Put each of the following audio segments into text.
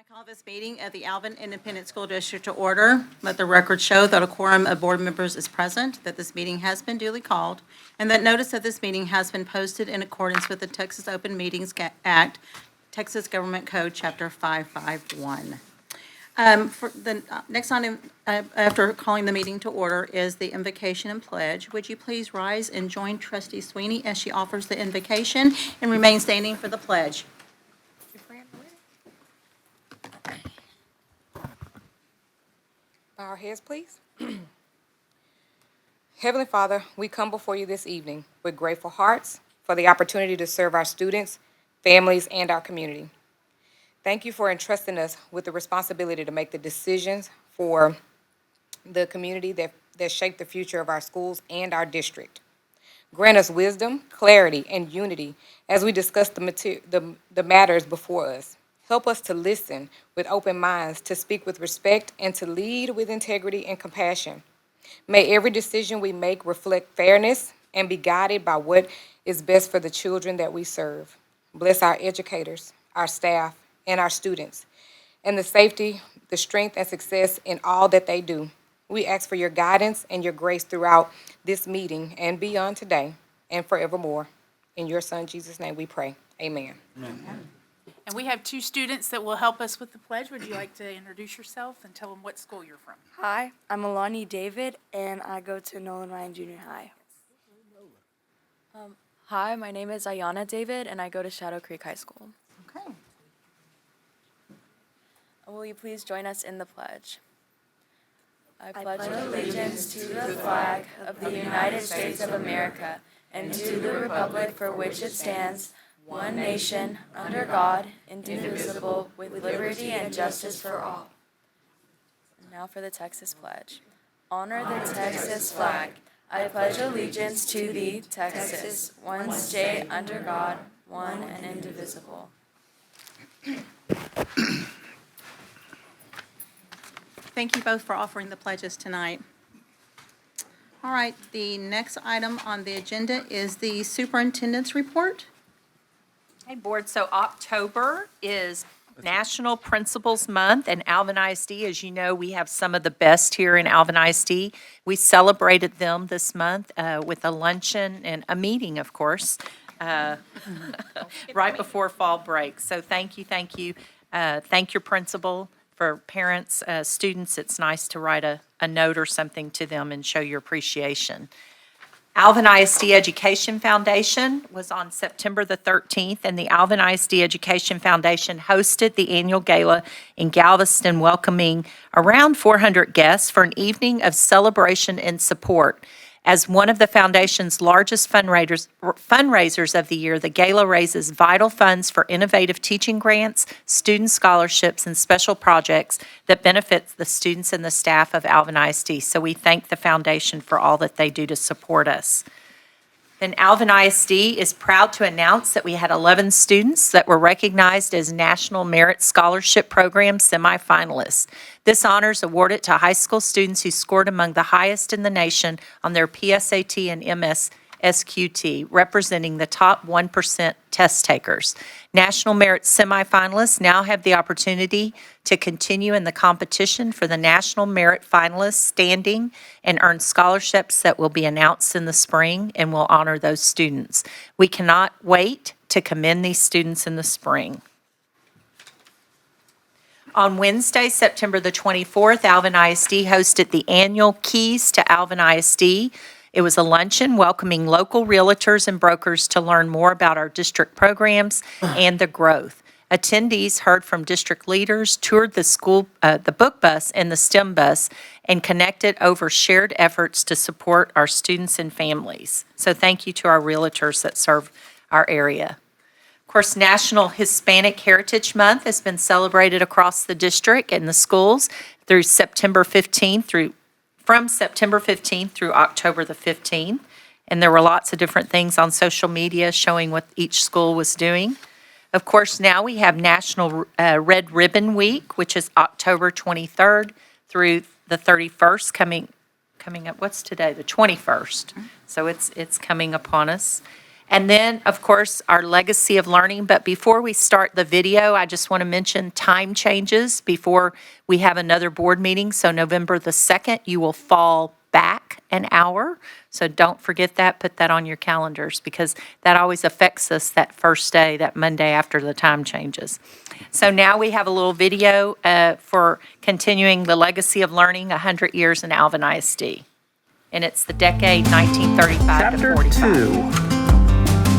Call this meeting of the Alvin Independent School District to order. Let the record show that a quorum of board members is present, that this meeting has been duly called, and that notice of this meeting has been posted in accordance with the Texas Open Meetings Act, Texas Government Code, Chapter 551. For the next item, after calling the meeting to order, is the invocation and pledge. Would you please rise and join Trustee Sweeney as she offers the invocation and remain standing for the pledge? Bow our heads, please. Heavenly Father, we come before you this evening with grateful hearts for the opportunity to serve our students, families, and our community. Thank you for entrusting us with the responsibility to make the decisions for the community that shape the future of our schools and our district. Grant us wisdom, clarity, and unity as we discuss the matters before us. Help us to listen with open minds, to speak with respect, and to lead with integrity and compassion. May every decision we make reflect fairness and be guided by what is best for the children that we serve. Bless our educators, our staff, and our students, and the safety, the strength, and success in all that they do. We ask for your guidance and your grace throughout this meeting and beyond today and forevermore. In your Son, Jesus' name, we pray. Amen. Amen. And we have two students that will help us with the pledge. Would you like to introduce yourself and tell them what school you're from? Hi, I'm Alani David, and I go to Nolan Ryan Junior High. Hi, my name is Ayana David, and I go to Shadow Creek High School. Okay. Will you please join us in the pledge? I pledge allegiance to the flag of the United States of America and to the republic for which it stands, one nation, under God, indivisible, with liberty and justice for all. And now for the Texas pledge. Honor the Texas flag. I pledge allegiance to thee, Texas, one state under God, one and indivisible. Thank you both for offering the pledges tonight. All right, the next item on the agenda is the superintendent's report. Hey, Board, so October is National Principals Month, and Alvin ISD, as you know, we have some of the best here in Alvin ISD. We celebrated them this month with a luncheon and a meeting, of course, right before fall break. So thank you. Thank your principal. For parents, students, it's nice to write a note or something to them and show your appreciation. Alvin ISD Education Foundation was on September the 13th, and the Alvin ISD Education Foundation hosted the annual gala in Galveston, welcoming around 400 guests for an evening of celebration and support. As one of the foundation's largest fundraisers of the year, the gala raises vital funds for innovative teaching grants, student scholarships, and special projects that benefit the students and the staff of Alvin ISD. So we thank the foundation for all that they do to support us. Then Alvin ISD is proud to announce that we had 11 students that were recognized as National Merit Scholarship Program semifinalists. This honor is awarded to high school students who scored among the highest in the nation on their PSAT and MSSQT, representing the top 1% test takers. National Merit semifinalists now have the opportunity to continue in the competition for the National Merit finalists standing and earn scholarships that will be announced in the spring and will honor those students. We cannot wait to commend these students in the spring. On Wednesday, September the 24th, Alvin ISD hosted the annual Keys to Alvin ISD. It was a luncheon welcoming local realtors and brokers to learn more about our district programs and the growth. Attendees heard from district leaders, toured the school, the book bus and the STEM bus, and connected over shared efforts to support our students and families. So thank you to our realtors that serve our area. Of course, National Hispanic Heritage Month has been celebrated across the district and the schools through from September 15th through October the 15th. And there were lots of different things on social media showing what each school was doing. Of course, now we have National Red Ribbon Week, which is October 23rd through the 31st coming up. What's today? The 21st. So it's coming upon us. And then, of course, our legacy of learning. But before we start the video, I just want to mention time changes before we have another board meeting. So November the 2nd, you will fall back an hour. So don't forget that. Put that on your calendars because that always affects us that first day, that Monday after the time changes. So now we have a little video for continuing the legacy of learning, 100 years in Alvin ISD. And it's the decade 1935 Chapter to 45. 2,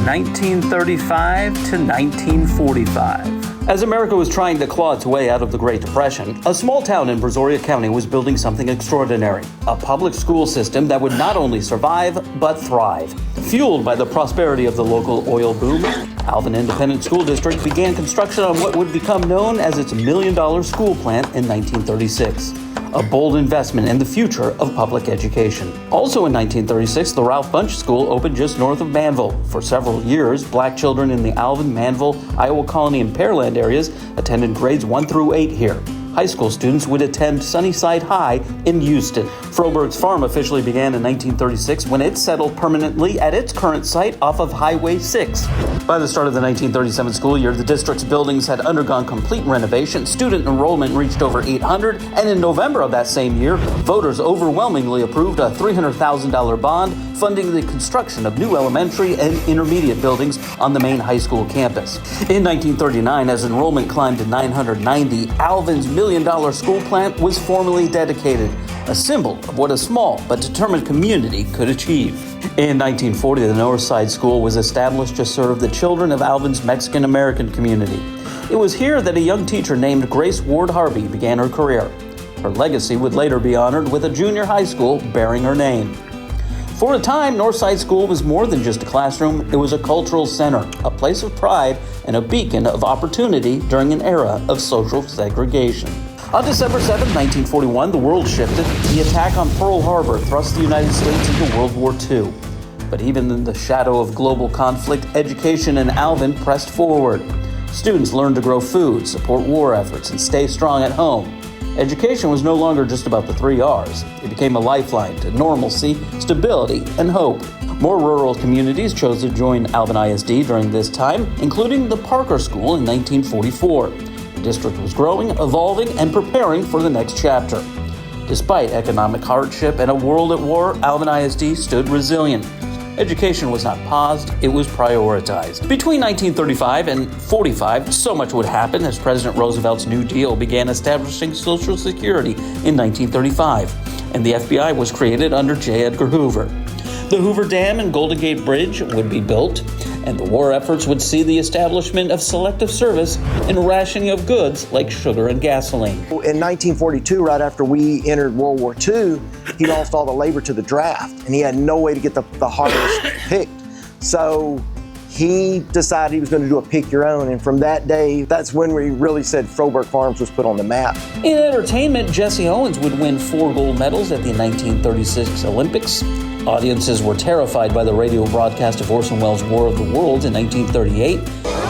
1935 to 1945. As America was trying to claw its way out of the Great Depression, a small town in Brazoria County was building something extraordinary, a public school system that would not only survive, but thrive. Fueled by the prosperity of the local oil boom, Alvin Independent School District began construction on what would become known as its $1 million school plant in 1936. A bold investment in the future of public education. Also in 1936, the Ralph Bunche School opened just north of Manville. For several years, black children in the Alvin, Manville, Iowa Colony, and Pearland areas attended grades 1 through 8 here. High school students would attend Sunnyside High in Houston. Froberg's Farm officially began in 1936 when it settled permanently at its current site off of Highway 6. By the start of the 1937 school year, the district's buildings had undergone complete renovation, student enrollment reached over 800, and in November of that same year, voters overwhelmingly approved a $300,000 bond funding the construction of new elementary and intermediate buildings on the main high school campus. In 1939, as enrollment climbed to 990, Alvin's $1 million school plant was formally dedicated, a symbol of what a small but determined community could achieve. In 1940, the Northside School was established to serve the children of Alvin's Mexican-American community. It was here that a young teacher named Grace Ward Harvey began her career. Her legacy would later be honored with a junior high school bearing her name. For a time, Northside School was more than just a classroom. It was a cultural center, a place of pride, and a beacon of opportunity during an era of social segregation. On December 7, 1941, the world shifted. The attack on Pearl Harbor thrust the United States into World War II. But even in the shadow of global conflict, education in Alvin pressed forward. Students learned to grow food, support war efforts, and stay strong at home. Education was no longer just about the 3 R's. It became a lifeline to normalcy, stability, and hope. More rural communities chose to join Alvin ISD during this time, including the Parker School in 1944. The district was growing, evolving, and preparing for the next chapter. Despite economic hardship and a world at war, Alvin ISD stood resilient. Education was not paused, it was prioritized. Between 1935 and 45, so much would happen as President Roosevelt's New Deal began establishing Social Security in 1935, and the FBI was created under J. Edgar Hoover. The Hoover Dam and Golden Gate Bridge would be built, and the war efforts would see the establishment of selective service and rationing of goods like sugar and gasoline. In 1942, right after we entered World War II, he lost all the labor to the draft, and he had no way to get the harvest picked. So he decided he was going to do a pick your own, and from that day, that's when we really said Froberg Farms was put on the map. In entertainment, Jesse Owens would win 4 gold medals at the 1936 Olympics. Audiences were terrified by the radio broadcast of Orson Welles' War of the Worlds in 1938.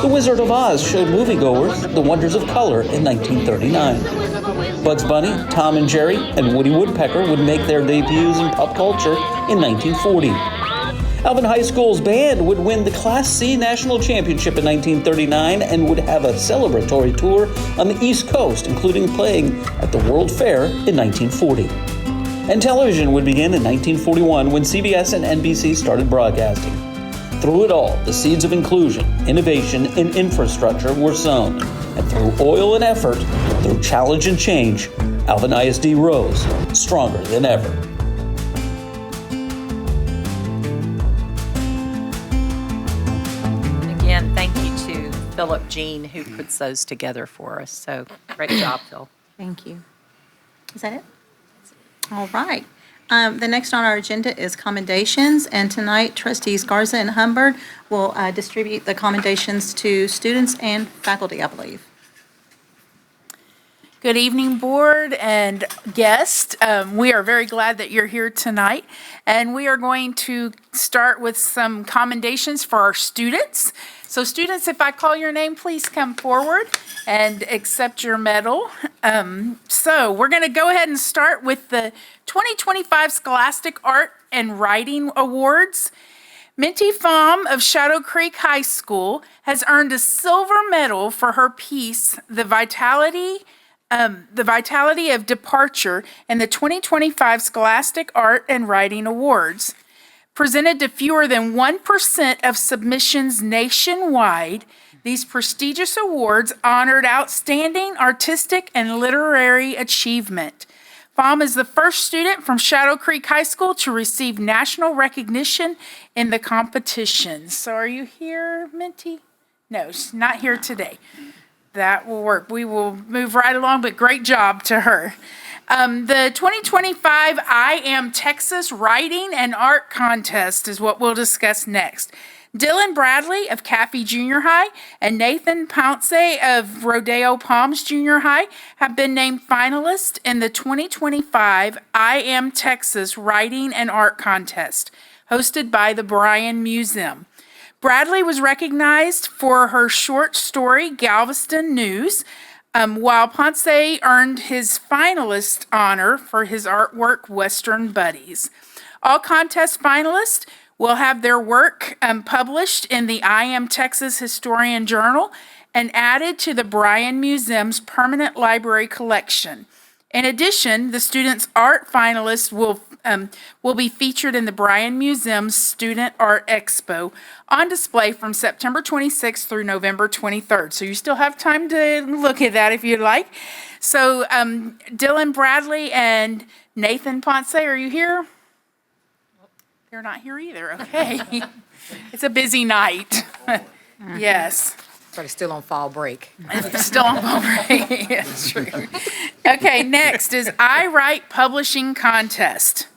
The Wizard of Oz showed moviegoers the wonders of color in 1939. Bugs Bunny, Tom and Jerry, and Woody Woodpecker would make their debuts in pop culture in 1940. Alvin High School's band would win the Class C National Championship in 1939 and would have a celebratory tour on the East Coast, including playing at the World Fair in 1940. And television would begin in 1941 when CBS and NBC started broadcasting. Through it all, the seeds of inclusion, innovation, and infrastructure were sown. And through oil and effort, through challenge and change, Alvin ISD rose stronger than ever. Again, thank you to Philip Jean, who puts those together for us. So great job, Phil. Thank you. Is that it? All right. The next on our agenda is commendations, and tonight trustees Garza and Humbird will distribute the commendations to students and faculty, I believe. Good evening, board and guests. We are very glad that you're here tonight, and we are going to start with some commendations for our students. So students, if I call your name, please come forward and accept your medal. So we're going to go ahead and start with the 2025 Scholastic Art and Writing Awards. Minty Pham of Shadow Creek High School has earned a silver medal for her piece, The Vitality of Departure, in the 2025 Scholastic Art and Writing Awards. Presented to fewer than 1% of submissions nationwide, these prestigious awards honored outstanding artistic and literary achievement. Pham is the first student from Shadow Creek High School to receive national recognition in the competition. So are you here, Minty? No, she's not here today. That will work. We will move right along, but great job to her. The 2025 I Am Texas Writing and Art Contest is what we'll discuss next. Dylan Bradley of Caffey Junior High and Nathan Pounce of Rodeo Palms Junior High have been named finalists in the 2025 I Am Texas Writing and Art Contest, hosted by the Bryan Museum. Bradley was recognized for her short story, Galveston News, while Ponce earned his finalist honor for his artwork, Western Buddies. All contest finalists will have their work published in the I Am Texas Historian Journal and added to the Bryan Museum's permanent library collection. In addition, the students' art finalists will be featured in the Bryan Museum's Student Art Expo on display from September 26th through November 23rd. So you still have time to look at that if you'd like. So Dylan Bradley and Nathan Ponce, are you here? They're not here either, okay. It's a busy night. Yes. But it's still on fall break. Still on fall break. That's true. Okay, next is I Write Publishing Contest.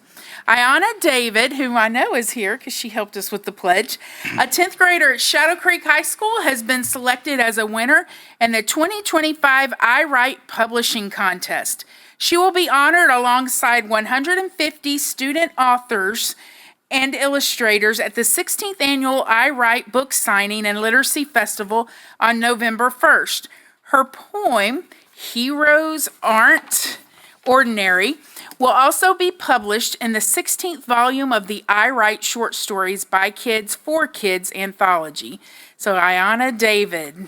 Ayana David, who I know is here because she helped us with the pledge, a 10th grader at Shadow Creek High School, has been selected as a winner in the 2025 I Write Publishing Contest. She will be honored alongside 150 student authors and illustrators at the 16th Annual I Write Book Signing and Literacy Festival on November 1st. Her poem, Heroes Aren't Ordinary, will also be published in the 16th volume of the I Write Short Stories by Kids for Kids anthology. So Ayana David.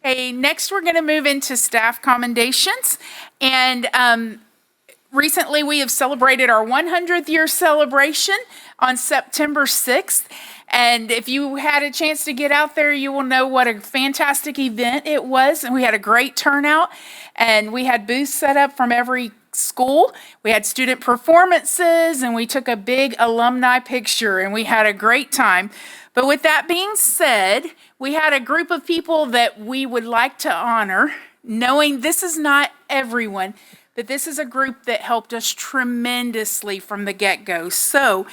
Okay, next we're going to move into staff commendations. And recently we have celebrated our 100th year celebration on September 6th. And if you had a chance to get out there, you will know what a fantastic event it was. And we had a great turnout. And we had booths set up from every school. We had student performances, and we took a big alumni picture, and we had a great time. But with that being said, we had a group of people that we would like to honor, knowing this is not everyone, but this is a group that helped us tremendously from the get-go. So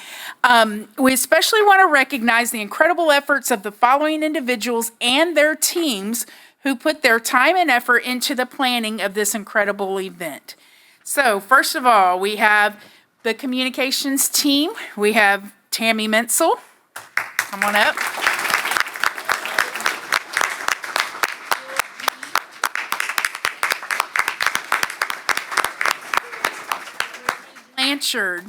we especially want to recognize the incredible efforts of the following individuals and their teams who put their time and effort into the planning of this incredible event. So first of all, we have the communications team. We have Tammy Menzel. Come on up. Blanchard.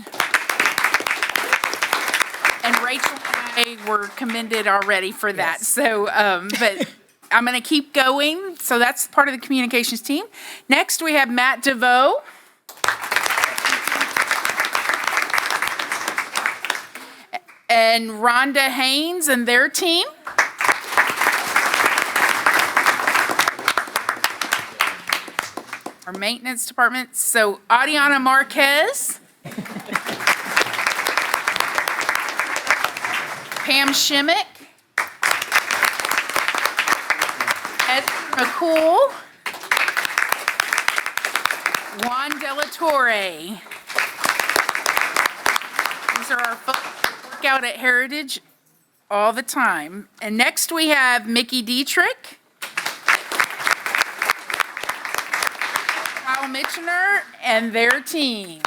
And Rachel and I were commended already for that. Yes. So, but I'm going to keep going. So that's part of the communications team. Next, we have Matt DeVoe. And Rhonda Haynes and their team. Our maintenance department. So Adiana Marquez. Pam Shimmick. Ed McCool. Juan Delatorre. These are our folks who work out at Heritage all the time. And next we have Mickey Dietrich. Kyle Mitchener and their team.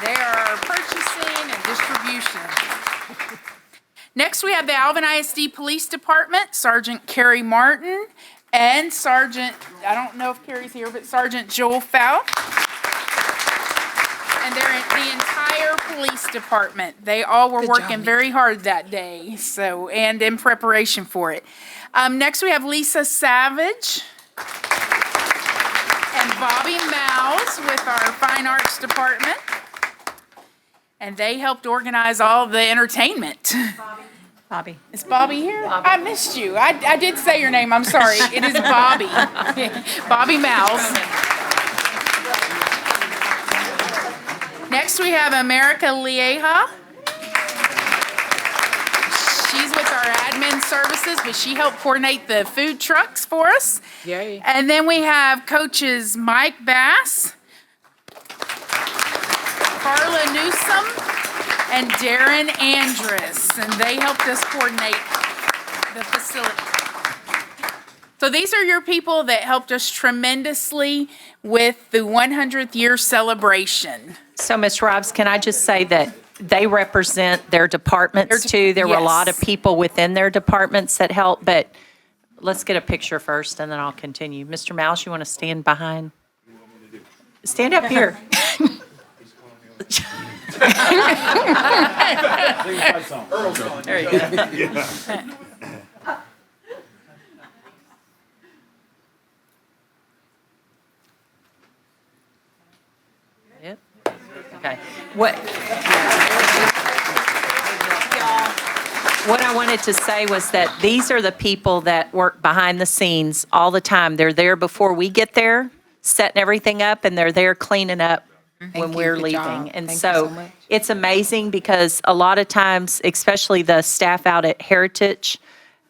They are purchasing and distribution. Next, we have the Alvin ISD Police Department, Sergeant Carrie Martin and Sergeant, I don't know if Carrie's here, but Sergeant Joel Fowl. And they're in the entire police department. They all were working very hard that day, so, and in preparation for it. Next, we have Lisa Savage and Bobby Mouse with our Fine Arts Department. And they helped organize all the entertainment. Bobby. Is Bobby here? I missed you. I did say your name, I'm sorry. It is Bobby. Bobby Mouse. Next, we have America Lieja. She's with our admin services, but she helped coordinate the food trucks for us. Yay. And then we have coaches Mike Bass, Carla Newsom, and Darren Andrus, and they helped us coordinate the facility. So these are your people that helped us tremendously with the 100th year celebration. So, Ms. Rives, can I just say that they represent their departments too? There were a lot of Yes. people within their departments that helped, but let's get a picture first and then I'll continue. Mr. Mouse, you want to stand behind? Stand up here. There you go. Yep. Okay. What I wanted to say was that these are the people that work behind the scenes all the time. They're there before we get there, setting everything up, and they're there cleaning up when we're Good leaving. job. And Thank you so so much. it's amazing because a lot of times, especially the staff out at Heritage,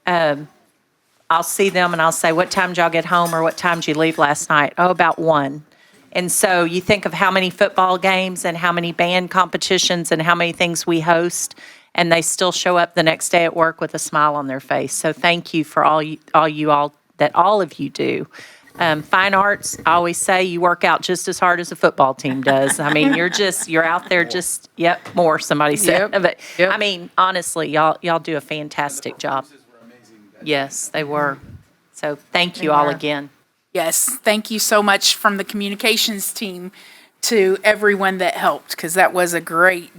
I'll see them and I'll say, what time did y'all get home or what time did you leave last night? Oh, about 1. And so you think of how many football games and how many band competitions and how many things we host, and they still show up the next day at work with a smile on their face. So thank you for all of you do. Fine arts, I always say you work out just as hard as a football team does. I mean, you're out there just, more, somebody said. Yep, But, yep. I mean, honestly, y'all do a fantastic job. Yes, they were. So thank you all again. Yes, thank you so much from the communications team to everyone that helped, because that was a great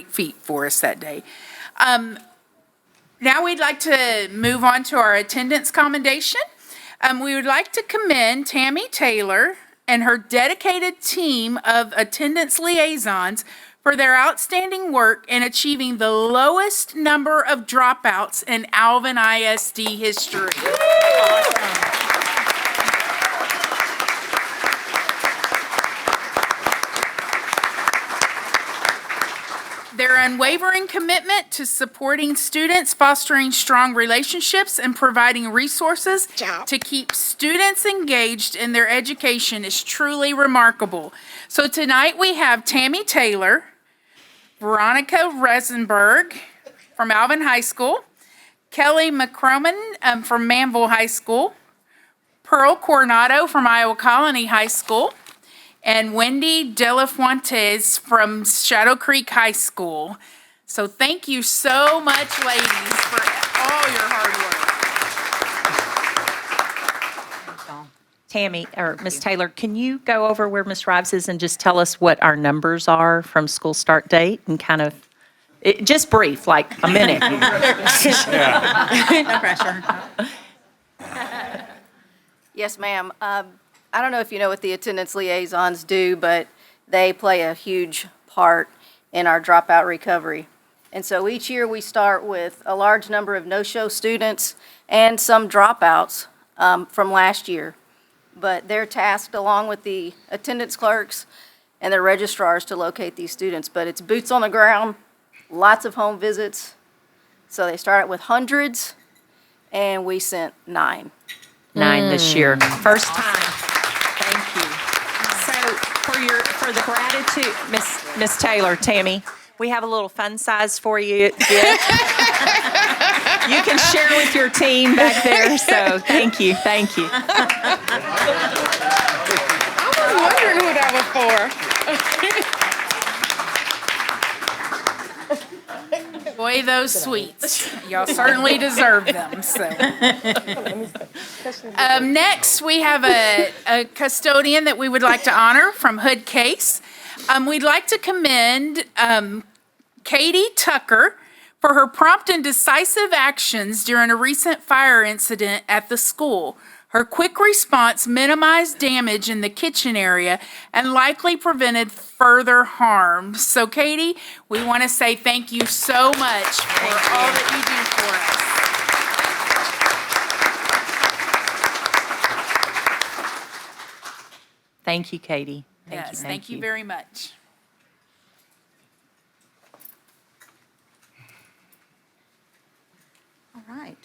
feat for us that day. Now we'd like to move on to our attendance commendation. We would like to commend Tammy Taylor and her dedicated team of attendance liaisons for their outstanding work in achieving the lowest number of dropouts in Alvin ISD history. Their unwavering commitment to supporting students, fostering strong relationships, and providing resources to keep students engaged in their education is truly remarkable. So tonight we have Tammy Taylor, Veronica Resenberg from Alvin High School, Kelly McCroman from Manville High School, Pearl Coronado from Iowa Colony High School, and Wendy De La Fuentes from Shadow Creek High School. So thank you so much, ladies, for all your hard work. Tammy, or Ms. Taylor, can you go over where Ms. Rives is and just tell us what our numbers are from school start date and kind of, just brief, like a minute. No pressure. Yes, ma'am. I don't know if you know what the attendance liaisons do, but they play a huge part in our dropout recovery. And so each year we start with a large number of no-show students and some dropouts from last year. But they're tasked along with the attendance clerks and the registrars to locate these students. But it's boots on the ground, lots of home visits. So they started with hundreds, and we sent 9. 9 this year. First time. Thank you. So for the gratitude, Miss Taylor, Tammy, we have a little fun size for you. Gift. You can share with your team back there. So thank you. I was wondering who that was for. Boy, those sweets. Y'all certainly deserve them, so. Next, we have a custodian that we would like to honor from Hood Case. We'd like to commend Katie Tucker for her prompt and decisive actions during a recent fire incident at the school. Her quick response minimized damage in the kitchen area and likely prevented further harm. So Katie, we want to say thank you so much for all that you do for us. Thank you, Katie. Yes, thank you very much. All right.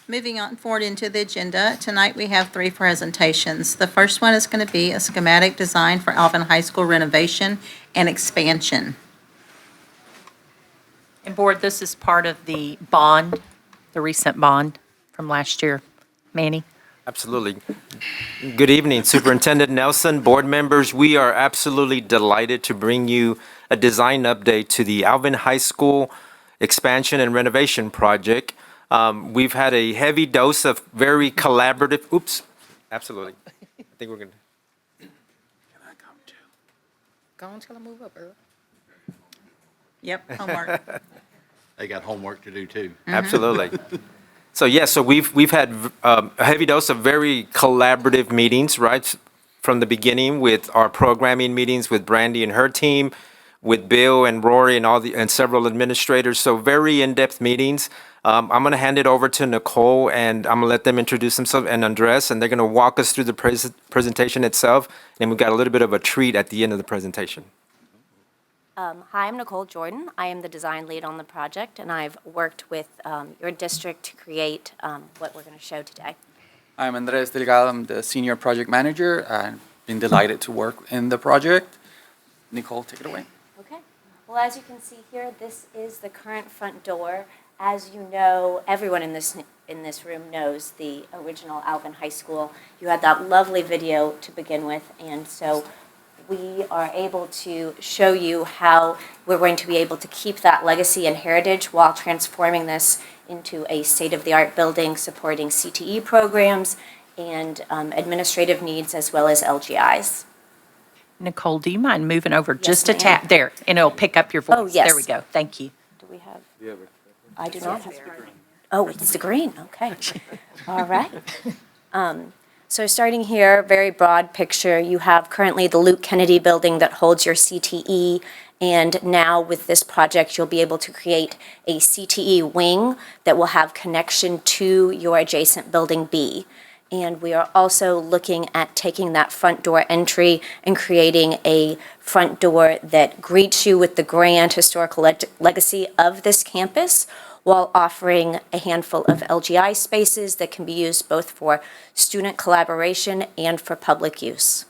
Moving on forward into the agenda, tonight we have 3 presentations. The first one is going to be a schematic design for Alvin High School renovation and expansion. And Board, this is part of the bond, the recent bond from last year. Manny? Absolutely. Good evening, Superintendent Nelson, board members. We are absolutely delighted to bring you a design update to the Alvin High School expansion and renovation project. We've had a heavy dose of very collaborative, absolutely. I think we're going to. Go on, tell them move up, Earl. Yep, homework. They got homework to do too. Absolutely. So we've had a heavy dose of very collaborative meetings, right? From the beginning with our programming meetings with Brandy and her team, with Bill and Rory and several administrators. So very in-depth meetings. I'm going to hand it over to Nicole and I'm going to let them introduce themselves and Andres, and they're going to walk us through the presentation itself. And we've got a little bit of a treat at the end of the presentation. Hi, I'm Nicole Jordan. I am the design lead on the project, and I've worked with your district to create what we're going to show today. I'm Andres Delgado. I'm the senior project manager. I've been delighted to work in the project. Nicole, take it away. Okay. Well, as you can see here, this is the current front door. As you know, everyone in this room knows the original Alvin High School. You had that lovely video to begin with, and so we are able to show you how we're going to be able to keep that legacy and heritage while transforming this into a state-of-the-art building supporting CTE programs and administrative needs as well as LGIs. Nicole, do you mind moving over Yes, just a ma'am. tap there, and it'll pick up your voice? Oh, yes. There we go. Thank you. Do we have? I do not have. Oh, it's the green, okay. All right. So starting here, very broad picture, you have currently the Luke Kennedy building that holds your CTE, and now with this project, you'll be able to create a CTE wing that will have connection to your adjacent building B. And we are also looking at taking that front door entry and creating a front door that greets you with the grand historical legacy of this campus, while offering a handful of LGI spaces that can be used both for student collaboration and for public use.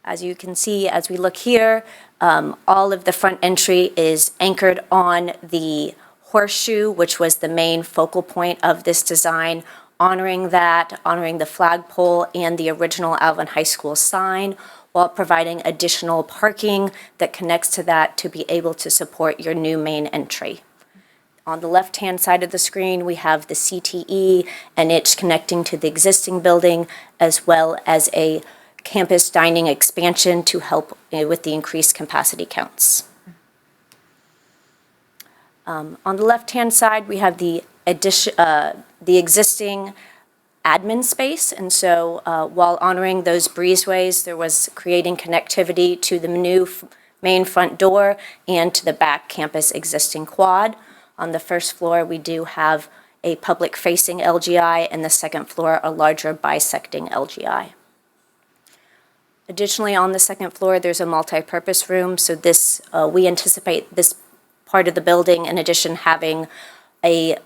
As you can see, as we look here, all of the front entry is anchored on the horseshoe, which was the main focal point of this design, honoring the flagpole and the original Alvin High School sign, while providing additional parking that connects to that to be able to support your new main entry. On the left-hand side of the screen, we have the CTE, and it's connecting to the existing building, as well as a campus dining expansion to help with the increased capacity counts. On the left-hand side, we have the existing admin space, and so while honoring those breezeways, there was creating connectivity to the new main front door and to the back campus existing quad. On the first floor, we do have a public-facing LGI, and the second floor, a larger bisecting LGI. Additionally, on the second floor, there's a multi-purpose room, so this we anticipate this part of the building, in addition, having a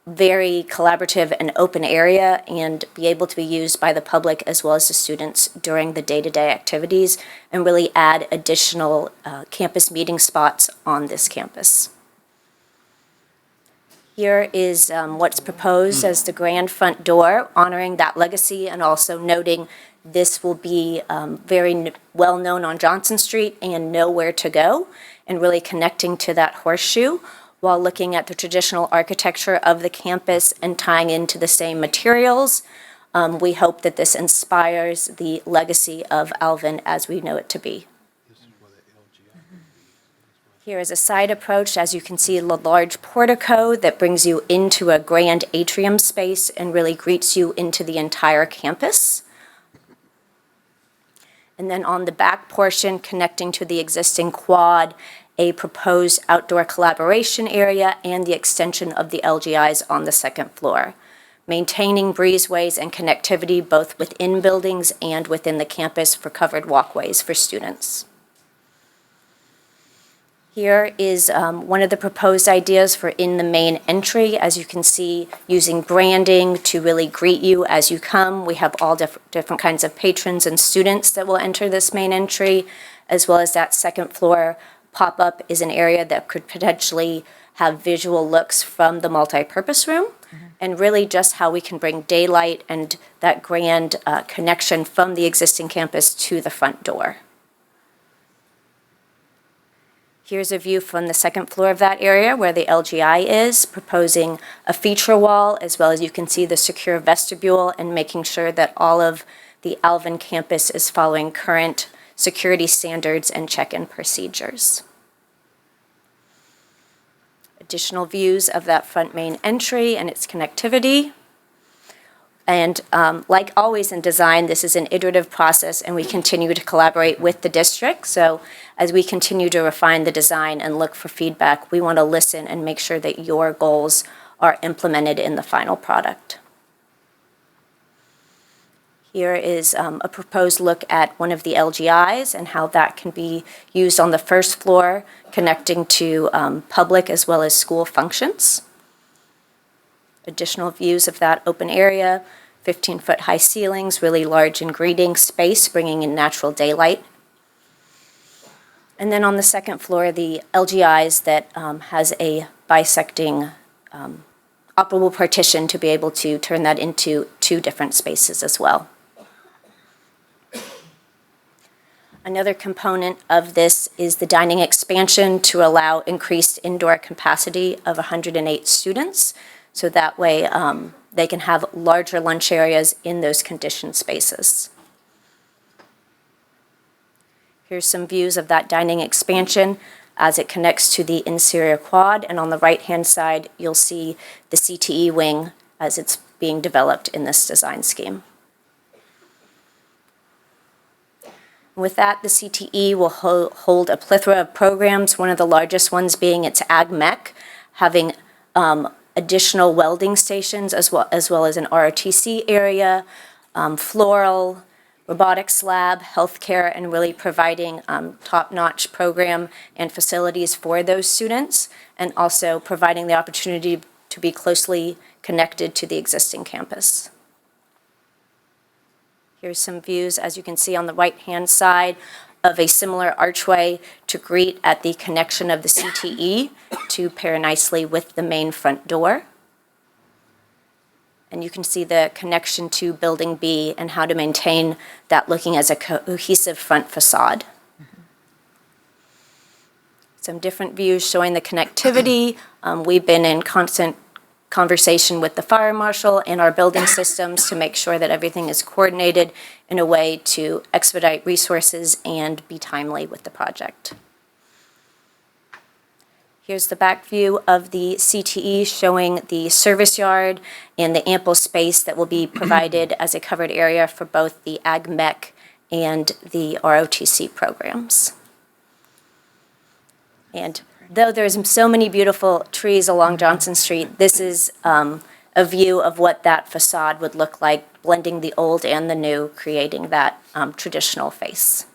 very collaborative and open area and be able to be used by the public as well as the students during the day-to-day activities, and really add additional campus meeting spots on this campus. Here is what's proposed as the grand front door, honoring that legacy and also noting This will be very well known on Johnson Street and know where to go, and really connecting to that horseshoe while looking at the traditional architecture of the campus and tying into the same materials. We hope that this inspires the legacy of Alvin as we know it to be. Here is a side approach. As you can see, a large portico that brings you into a grand atrium space and really greets you into the entire campus. And then on the back portion, connecting to the existing quad, a proposed outdoor collaboration area and the extension of the LGIs on the second floor, maintaining breezeways and connectivity both within buildings and within the campus for covered walkways for students. Here is one of the proposed ideas for in the main entry. As you can see, using branding to really greet you as you come. We have all different kinds of patrons and students that will enter this main entry, as well as that second floor pop-up is an area that could potentially have visual looks from the multi-purpose room, and really just how we can bring daylight and that grand connection from the existing campus to the front door. Here's a view from the second floor of that area where the LGI is, proposing a feature wall, as well as you can see the secure vestibule and making sure that all of the Alvin campus is following current security standards and check-in procedures. Additional views of that front main entry and its connectivity. And like always in design, this is an iterative process and we continue to collaborate with the district. So as we continue to refine the design and look for feedback, we want to listen and make sure that your goals are implemented in the final product. Here is a proposed look at one of the LGIs and how that can be used on the first floor, connecting to public as well as school functions. Additional views of that open area, 15-foot high ceilings, really large and greeting space, bringing in natural daylight. And then on the second floor, the LGIs that has a bisecting operable partition to be able to turn that into 2 different spaces as well. Another component of this is the dining expansion to allow increased indoor capacity of 108 students. So that way they can have larger lunch areas in those conditioned spaces. Here's some views of that dining expansion as it connects to the interior quad. And on the right-hand side, you'll see the CTE wing as it's being developed in this design scheme. With that, the CTE will hold a plethora of programs, one of the largest ones being its Ag Mech, having additional welding stations as well as an ROTC area, floral, robotics lab, healthcare, and really providing top-notch program and facilities for those students, and also providing the opportunity to be closely connected to the existing campus. Here's some views, as you can see on the right-hand side, of a similar archway to greet at the connection of the CTE to pair nicely with the main front door. And you can see the connection to Building B and how to maintain that looking as a cohesive front facade. Some different views showing the connectivity. We've been in constant conversation with the fire marshal and our building systems to make sure that everything is coordinated in a way to expedite resources and be timely with the project. Here's the back view of the CTE showing the service yard and the ample space that will be provided as a covered area for both the Ag Mech and the ROTC programs. And though there's so many beautiful trees along Johnson Street, this is a view of what that facade would look like, blending the old and the new, creating that traditional face.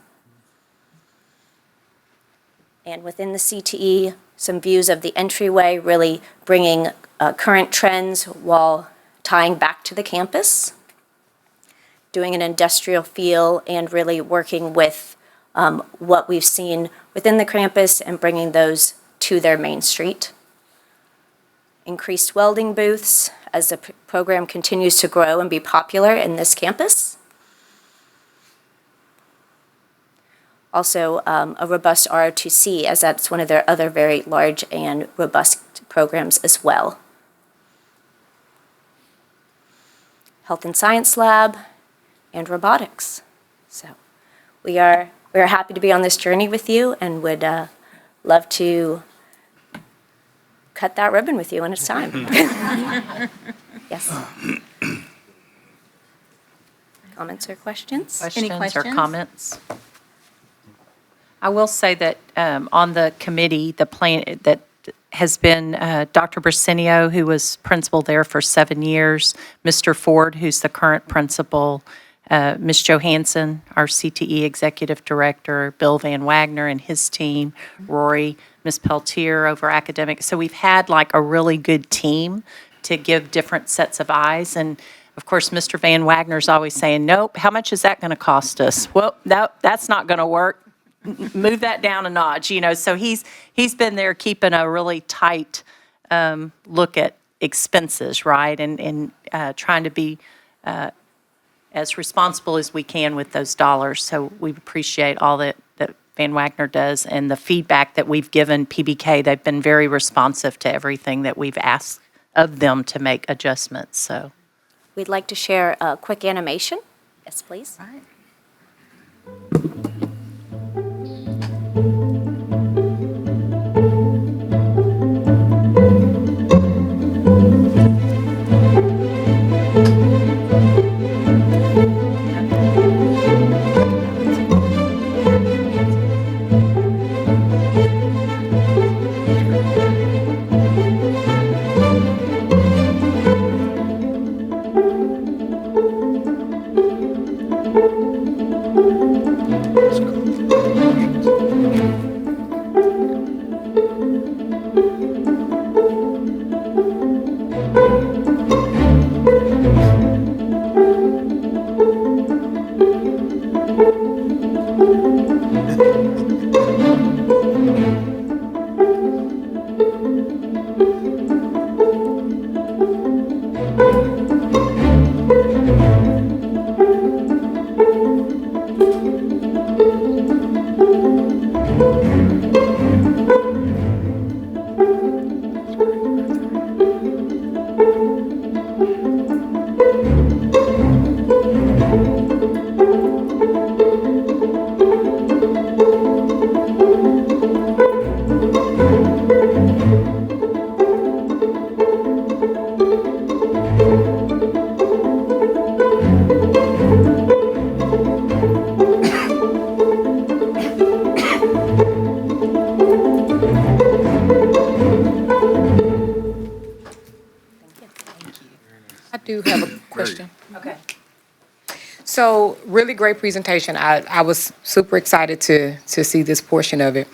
And within the CTE, some views of the entryway, really bringing current trends while tying back to the campus, doing an industrial feel, and really working with what we've seen within the campus and bringing those to their main street. Increased welding booths as the program continues to grow and be popular in this campus. Also, a robust ROTC, as that's one of their other very large and robust programs as well. Health and Science Lab, and robotics. So we're happy to be on this journey with you and would love to cut that ribbon with you when it's time. Yes. Comments or questions? Any Questions or questions? comments? I will say that on the committee, the plan that has been Dr. Brasenio, who was principal there for 7 years, Mr. Ford, who's the current principal, Ms. Johansson, our CTE executive director, Bill Van Wagner and his team, Rory, Ms. Peltier over academics. So we've had like a really good team to give different sets of eyes. And of course, Mr. Van Wagner's always saying, nope, how much is that going to cost us? Well, that's not going to work. Move that down a notch, so he's been there keeping a really tight look at expenses, right? And trying to be as responsible as we can with those dollars. So we appreciate all that Van Wagner does and the feedback that we've given PBK. They've been very responsive to everything that we've asked of them to make adjustments, so. We'd like to share a quick animation. Yes, please. All right. I do have a question. Okay. So, really great presentation. I was super excited to see this portion of it.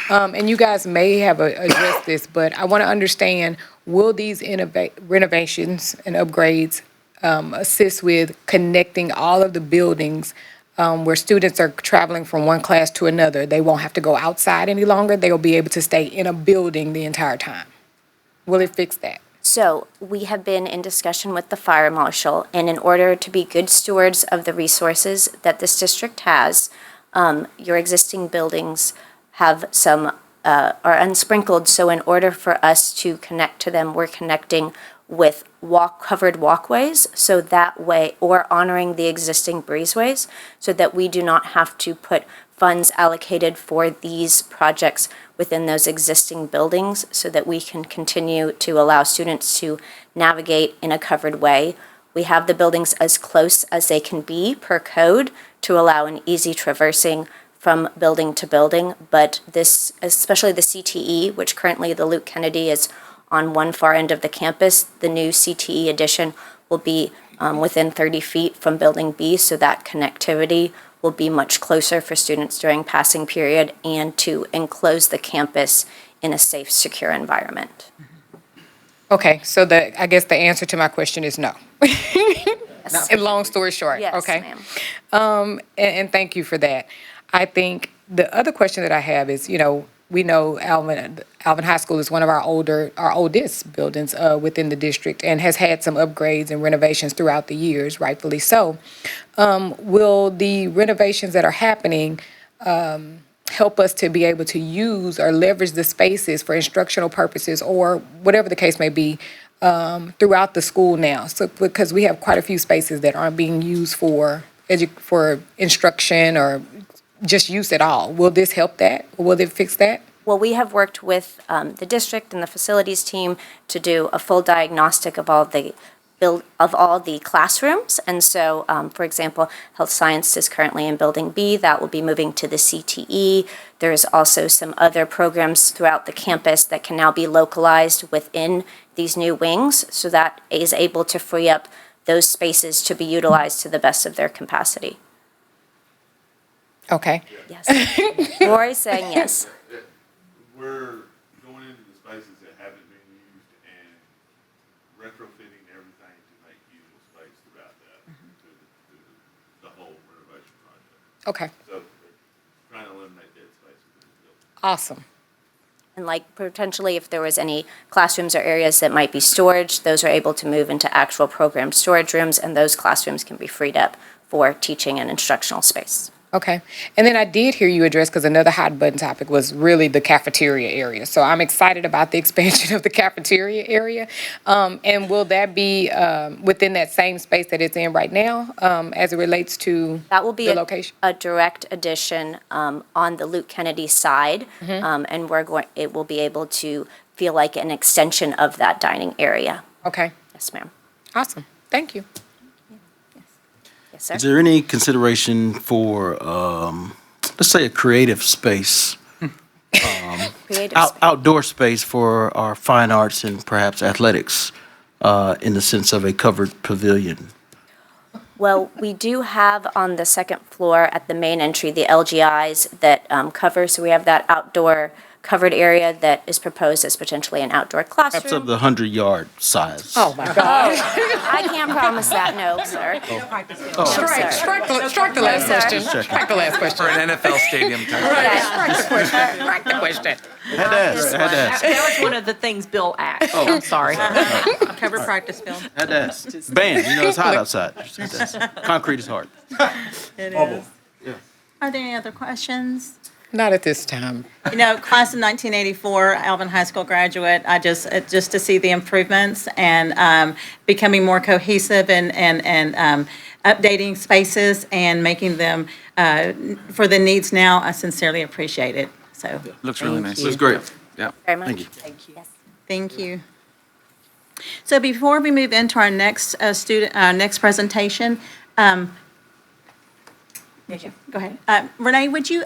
And you guys may have addressed this, but I want to understand, will these renovations and upgrades assist with connecting all of the buildings where students are traveling from one class to another? They won't have to go outside any longer. They will be able to stay in a building the entire time. Will it fix that? So we have been in discussion with the fire marshal, and in order to be good stewards of the resources that this district has, your existing buildings have some, are unsprinkled, so in order for us to connect to them, we're connecting with covered walkways, so that way, or honoring the existing breezeways, so that we do not have to put funds allocated for these projects within those existing buildings, so that we can continue to allow students to navigate in a covered way. We have the buildings as close as they can be per code to allow an easy traversing from building to building, but this, especially the CTE, which currently the Luke Kennedy is on one far end of the campus, the new CTE addition will be within 30 feet from Building B, so that connectivity will be much closer for students during passing period and to enclose the campus in a safe, secure environment. Okay, so I guess the answer to my question is no. And long story short, Yes, okay? ma'am. And thank you for that. I think the other question that I have is, we know Alvin High School is one of our oldest buildings within the district and has had some upgrades and renovations throughout the years, rightfully so. Will the renovations that are happening help us to be able to use or leverage the spaces for instructional purposes or whatever the case may be throughout the school now. So because we have quite a few spaces that aren't being used for instruction or just use at all. Will this help that? Will it fix that? Well, we have worked with the district and the facilities team to do a full diagnostic of all the classrooms. And so, for example, health science is currently in Building B. That will be moving to the CTE. There's also some other programs throughout the campus that can now be localized within these new wings. So that is able to free up those spaces to be utilized to the best of their capacity. Okay. Yes. Rory's saying yes. We're going into the spaces that haven't been used and retrofitting everything to make usable space throughout that, to the whole renovation project. Okay. So we're trying to eliminate dead space within the building. Awesome. And like potentially if there was any classrooms or areas that might be storage, those are able to move into actual programmed storage rooms, and those classrooms can be freed up for teaching and instructional space. Okay. And then I did hear you address, because another hot button topic was really the cafeteria area. So I'm excited about the expansion of the cafeteria area. And will that be within that same space that it's in right now as it relates to That will be the location? a direct addition on the Luke Kennedy side. And it will be able to feel like an extension of that dining area. Okay. Yes, ma'am. Awesome. Thank you. Yes, sir. Is there any consideration for, let's say, a creative space, Creative space. outdoor space for our fine arts and perhaps athletics, in the sense of a covered pavilion? Well, we do have on the second floor at the main entry, the LGIs that cover, so we have that outdoor covered area that is proposed as potentially an outdoor Perhaps of classroom. the 100-yard size? Oh, my God. I can't promise that, no, sir. No, sir. Strike the last Yes, sir. question. Strike the last question. For an NFL stadium type. Strike the question. Had to ask, had to ask, That was one of the things Bill asked. I'm sorry. Covered practice field. had to ask. Band, it's hot outside. Just had to ask. Concrete is hard. It is. Are there any other questions? Not at this time. You know, class of 1984, Alvin High School graduate, just to see the improvements and becoming more cohesive and updating spaces and making them for the needs now, I sincerely appreciate it. So, Looks really nice. Looks great. Yeah. Very much. Thank you. thank you. So before we move into our next next presentation, go ahead. Renee, would you,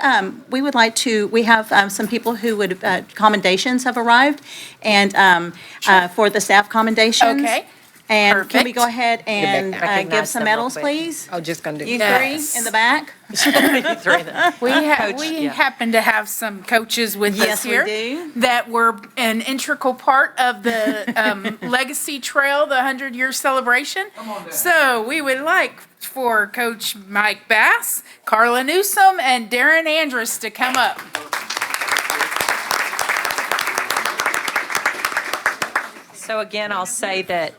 we have some people who would, commendations have arrived, and for the staff commendations. Okay. And can we Perfect. go ahead and Recognize give some them real medals, quick. please? I was just going to do You that. three in the back? We happen to have some coaches with us Yes, we here do. that were an integral part of the Legacy Trail, the 100-year celebration. So we would like for Coach Mike Bass, Carla Newsom, and Darren Andrus to come up. So again, I'll say that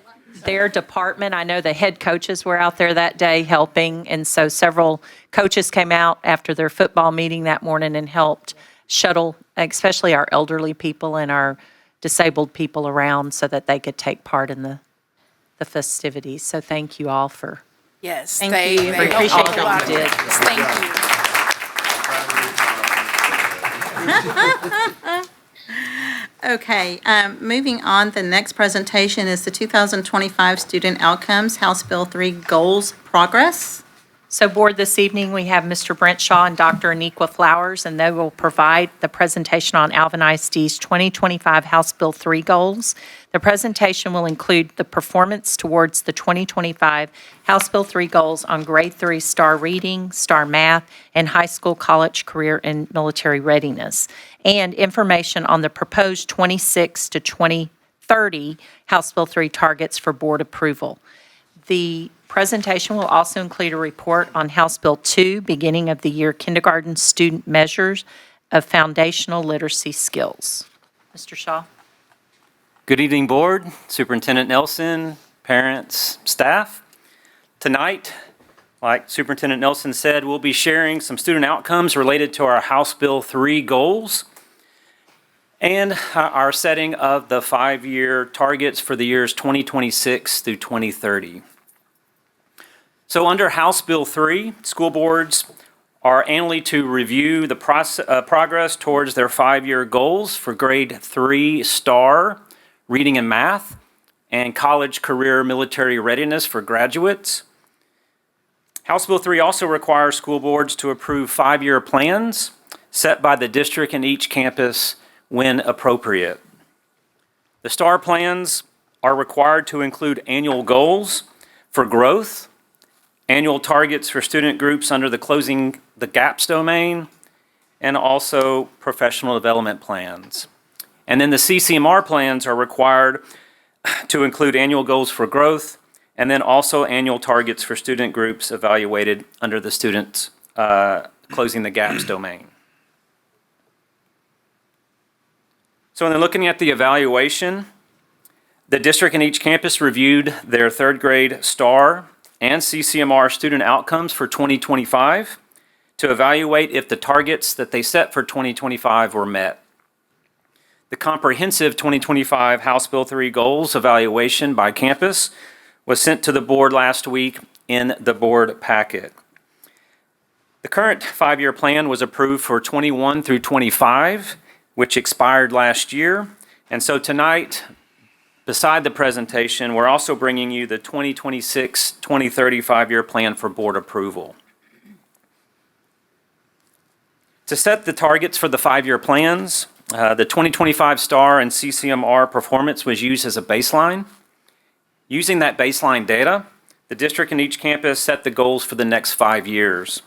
their department, I know the head coaches were out there that day helping, and so several coaches came out after their football meeting that morning and helped shuttle, especially our elderly people and our disabled people around so that they could take part in the festivities. So thank you all for, Yes, Thank they you. they We helped appreciate a all lot you of did. us. Thank you. Okay, moving on, the next presentation is the 2025 Student Outcomes, House Bill 3 Goals Progress. so board this evening, we have Mr. Brent Shaw and Dr. Aniqua Flowers, and they will provide the presentation on Alvin ISD's 2025 House Bill 3 goals. The presentation will include the performance towards the 2025 House Bill 3 goals on grade 3 STAR reading, STAR math, and high school, college, career, and military readiness, and information on the proposed 26 to 2030 House Bill 3 targets for board approval. The presentation will also include a report on House Bill 2, beginning of the year kindergarten student measures of foundational literacy skills. Mr. Shaw? Good evening, Board, Superintendent Nelson, parents, staff. Tonight, I Like Superintendent Nelson said, we'll be sharing some student outcomes related to our House Bill 3 goals and our setting of the 5-year targets for the years 2026 through 2030. So under House Bill 3, school boards are annually to review the progress towards their 5-year goals for grade 3 STAR, reading and math, and college career military readiness for graduates. House Bill 3 also requires school boards to approve 5-year plans set by the district and each campus when appropriate. The STAR plans are required to include annual goals for growth, annual targets for student groups under the Closing the Gaps domain, and also professional development plans. And then the CCMR plans are required to include annual goals for growth, and then also annual targets for student groups evaluated under the Students Closing the Gaps domain. So then looking at the evaluation, the district and each campus reviewed their 3rd grade STAR and CCMR student outcomes for 2025 to evaluate if the targets that they set for 2025 were met. The comprehensive 2025 House Bill 3 goals evaluation by campus was sent to the board last week in the board packet. The current 5-year plan was approved for 21 through 25, which expired last year. And so tonight, beside the presentation, we're also bringing you the 2026-2030 5-year plan for board approval. To set the targets for the 5-year plans, the 2025 STAR and CCMR performance was used as a baseline. Using that baseline data, the district and each campus set the goals for the next 5 years.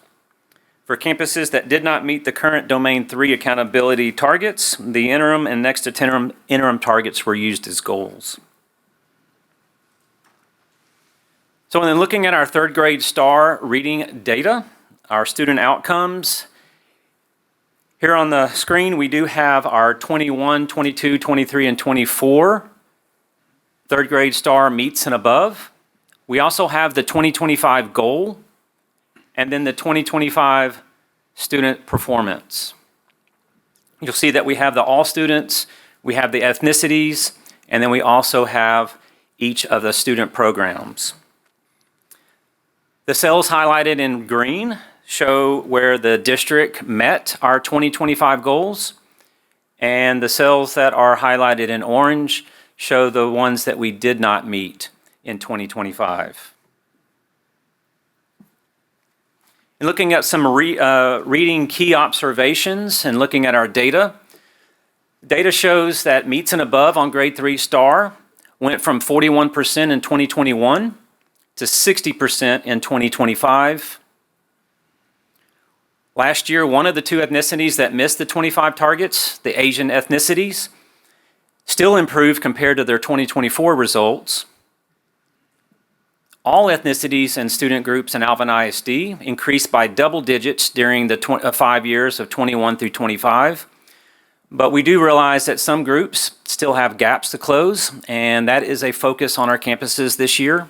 For campuses that did not meet the current Domain 3 accountability targets, the interim and next interim targets were used as goals. So when looking at our 3rd grade STAR reading data, our student outcomes, here on the screen we do have our 21, 22, 23, and 24 3rd grade STAR meets and above. We also have the 2025 goal, and then the 2025 student performance. You'll see that we have the all students, we have the ethnicities, and then we also have each of the student programs. The cells highlighted in green show where the district met our 2025 goals, and the cells that are highlighted in orange show the ones that we did not meet in 2025. And looking at some reading key observations and looking at our data, data shows that meets and above on grade 3 STAR went from 41% in 2021 to 60% in 2025. Last year, one of the 2 ethnicities that missed the 25 targets, the Asian ethnicities, still improved compared to their 2024 results. All ethnicities and student groups in Alvin ISD increased by double digits during the 5 years of 21 through 25. But we do realize that some groups still have gaps to close, and that is a focus on our campuses this year.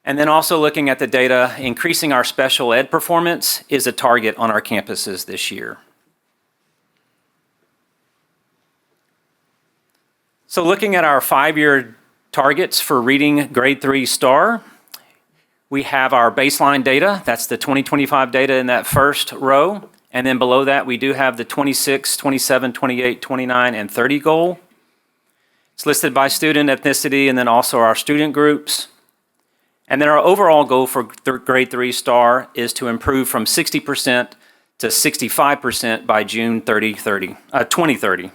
And then also looking at the data, increasing our special ed performance is a target on our campuses this year. So looking at our 5-year targets for reading grade 3 STAR, we have our baseline data. That's the 2025 data in that first row. And then below that, we do have the 26, 27, 28, 29, and 30 goal. It's listed by student ethnicity and then also our student groups. And then our overall goal for grade 3 STAR is to improve from 60% to 65% by June 2030.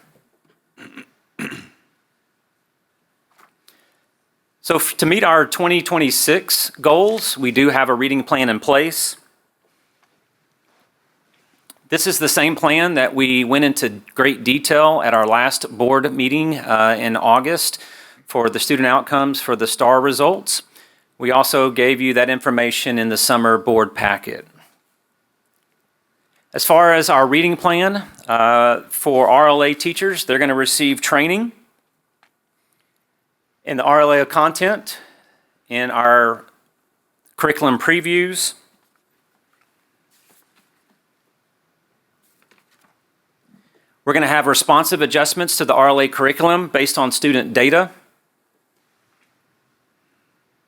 So to meet our 2026 goals, we do have a reading plan in place. This is the same plan that we went into great detail at our last board meeting in August for the student outcomes for the STAR results. We also gave you that information in the summer board packet. As far as our reading plan for RLA teachers, they're going to receive training in the RLA content in our curriculum previews, we're going to have responsive adjustments to the RLA curriculum based on student data.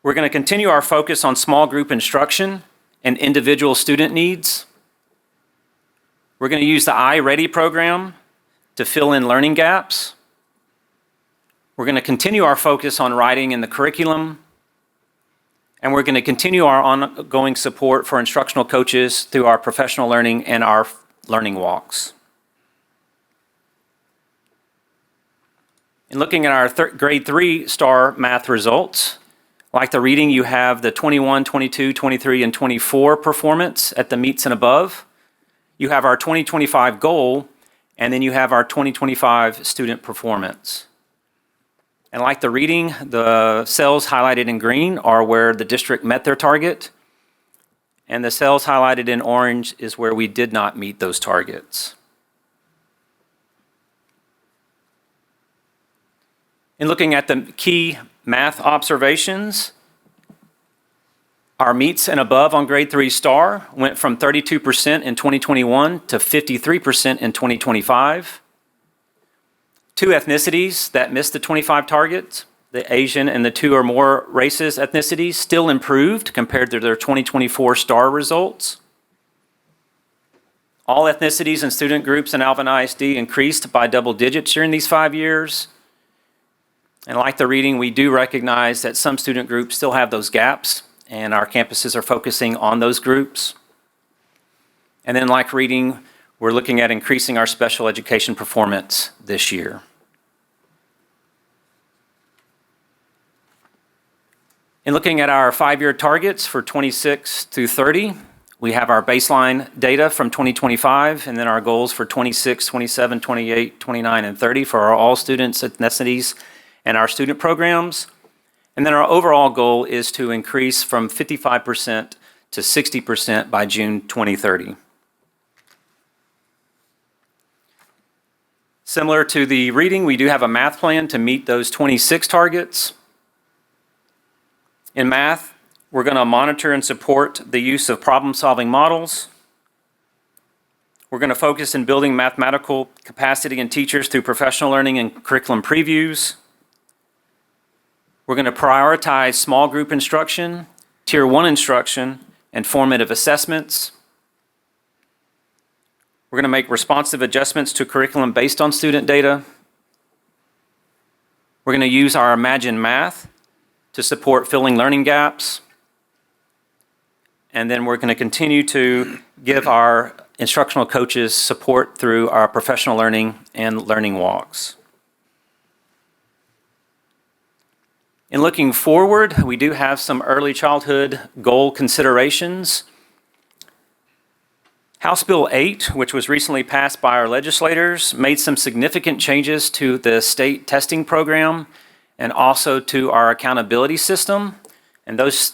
We're going to continue our focus on small group instruction and individual student needs. We're going to use the iReady program to fill in learning gaps. We're going to continue our focus on writing in the curriculum. And we're going to continue our ongoing support for instructional coaches through our professional learning and our learning walks. In looking at our grade 3 STAR math results, like the reading, you have the 21, 22, 23, and 24 performance at the meets and above. You have our 2025 goal, and then you have our 2025 student performance. And like the reading, the cells highlighted in green are where the district met their target, and the cells highlighted in orange is where we did not meet those targets. In looking at the key math observations, our meets and above on grade 3 STAR went from 32% in 2021 to 53% in 2025. 2 ethnicities that missed the 25 targets, the Asian and the 2 or more races ethnicities, still improved compared to their 2024 STAR results. All ethnicities and student groups in Alvin ISD increased by double digits during these 5 years. And like the reading, we do recognize that some student groups still have those gaps, and our campuses are focusing on those groups. And then like reading, we're looking at increasing our special education performance this year. In looking at our 5-year targets for 26 through 30, we have our baseline data from 2025, and then our goals for 26, 27, 28, 29, and 30 for our all students, ethnicities, and our student programs. And then our overall goal is to increase from 55% to 60% by June 2030. Similar to the reading, we do have a math plan to meet those 26 targets. In math, we're going to monitor and support the use of problem-solving models. We're going to focus in building mathematical capacity in teachers through professional learning and curriculum previews. We're going to prioritize small group instruction, Tier 1 instruction, and formative assessments. We're going to make responsive adjustments to curriculum based on student data. We're going to use our Imagine Math to support filling learning gaps. And then we're going to continue to give our instructional coaches support through our professional learning and learning walks. In looking forward, we do have some early childhood goal considerations. House Bill 8, which was recently passed by our legislators, made some significant changes to the state testing program and also to our accountability system. And those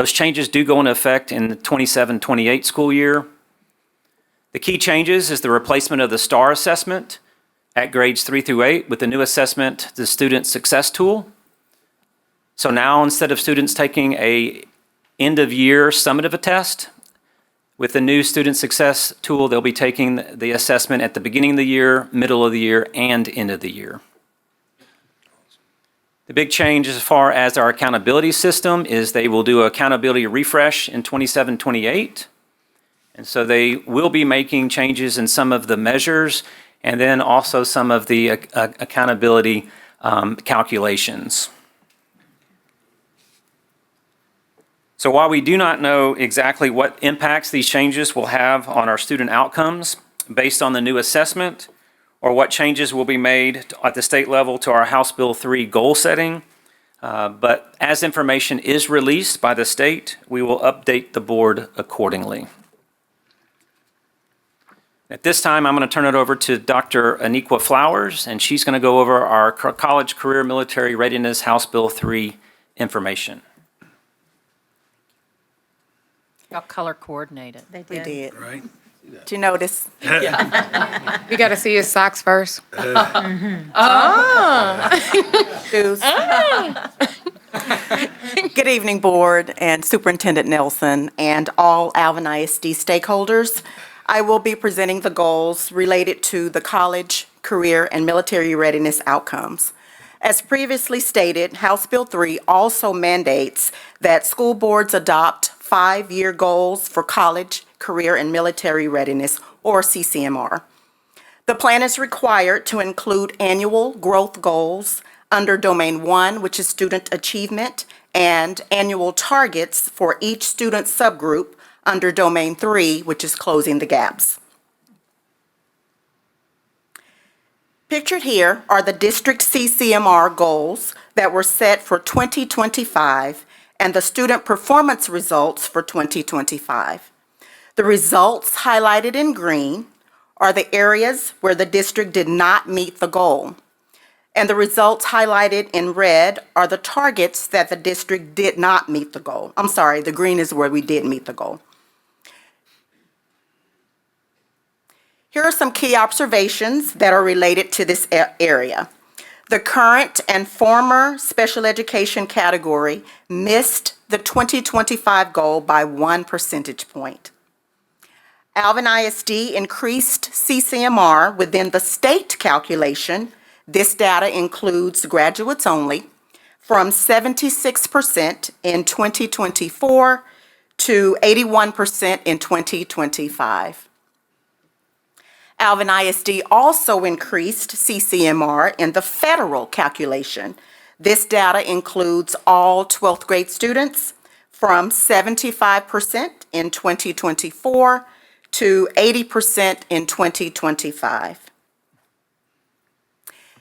changes do go into effect in the 27-28 school year. The key changes is the replacement of the STAR assessment at grades 3 through 8 with the new assessment, the Student Success Tool. So now instead of students taking a end-of-year summative test, with the new Student Success Tool, they'll be taking the assessment at the beginning of the year, middle of the year, and end of the year. The big change as far as our accountability system is they will do an accountability refresh in 27-28. And so they will be making changes in some of the measures and then also some of the accountability calculations. So while we do not know exactly what impacts these changes will have on our student outcomes based on the new assessment, or what changes will be made at the state level to our House Bill 3 goal setting, but as information is released by the state, we will update the board accordingly. At this time, I'm going to turn it over to Dr. Aniqua Flowers, and she's going to go over our College Career Military Readiness House Bill 3 information. Y'all color coordinated. They We did. Right? Did you notice? We got to see his socks first. Shoes. Good evening, Board and Superintendent Nelson and all Alvin ISD stakeholders. I will be presenting the goals related to the college, career, and military readiness outcomes. As previously stated, House Bill 3 also mandates that school boards adopt 5-year goals for college, career, and military readiness, or CCMR. The plan is required to include annual growth goals under Domain 1, which is student achievement, and annual targets for each student subgroup under Domain 3, which is closing the gaps. Pictured here are the district CCMR goals that were set for 2025 and the student performance results for 2025. The results highlighted in green are the areas where the district did not meet the goal. And the results highlighted in red are the targets that the district did not meet the goal. I'm sorry, the green is where we did meet the goal. Here are some key observations that are related to this area. The current and former special education category missed the 2025 goal by 1 percentage point. Alvin ISD increased CCMR within the state calculation. This data includes graduates only, from 76% in 2024 to 81% in 2025. Alvin ISD also increased CCMR in the federal calculation. This data includes all 12th grade students, from 75% in 2024 to 80% in 2025.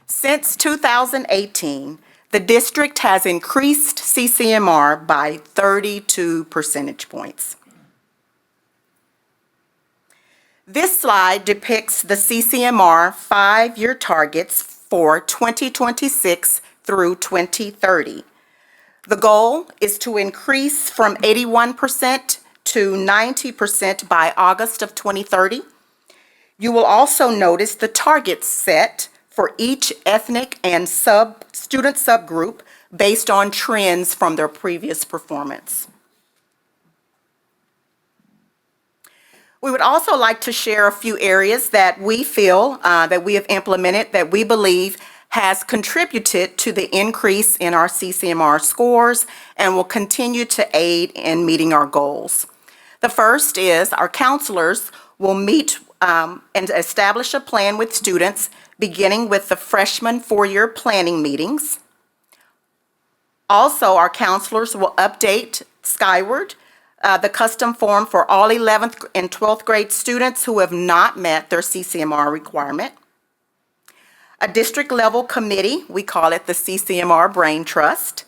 Since 2018, the district has increased CCMR by 32 percentage points. This slide depicts the CCMR 5-year targets for 2026 through 2030. The goal is to increase from 81% to 90% by August of 2030. You will also notice the targets set for each ethnic and student subgroup based on trends from their previous performance. We would also like to share a few areas that we feel that we have implemented that we believe has contributed to the increase in our CCMR scores and will continue to aid in meeting our goals. The first is our counselors will meet and establish a plan with students, beginning with the freshman 4-year planning meetings. Also, our counselors will update Skyward, the custom form for all 11th and 12th grade students who have not met their CCMR requirement. A district-level committee, we call it the CCMR Brain Trust.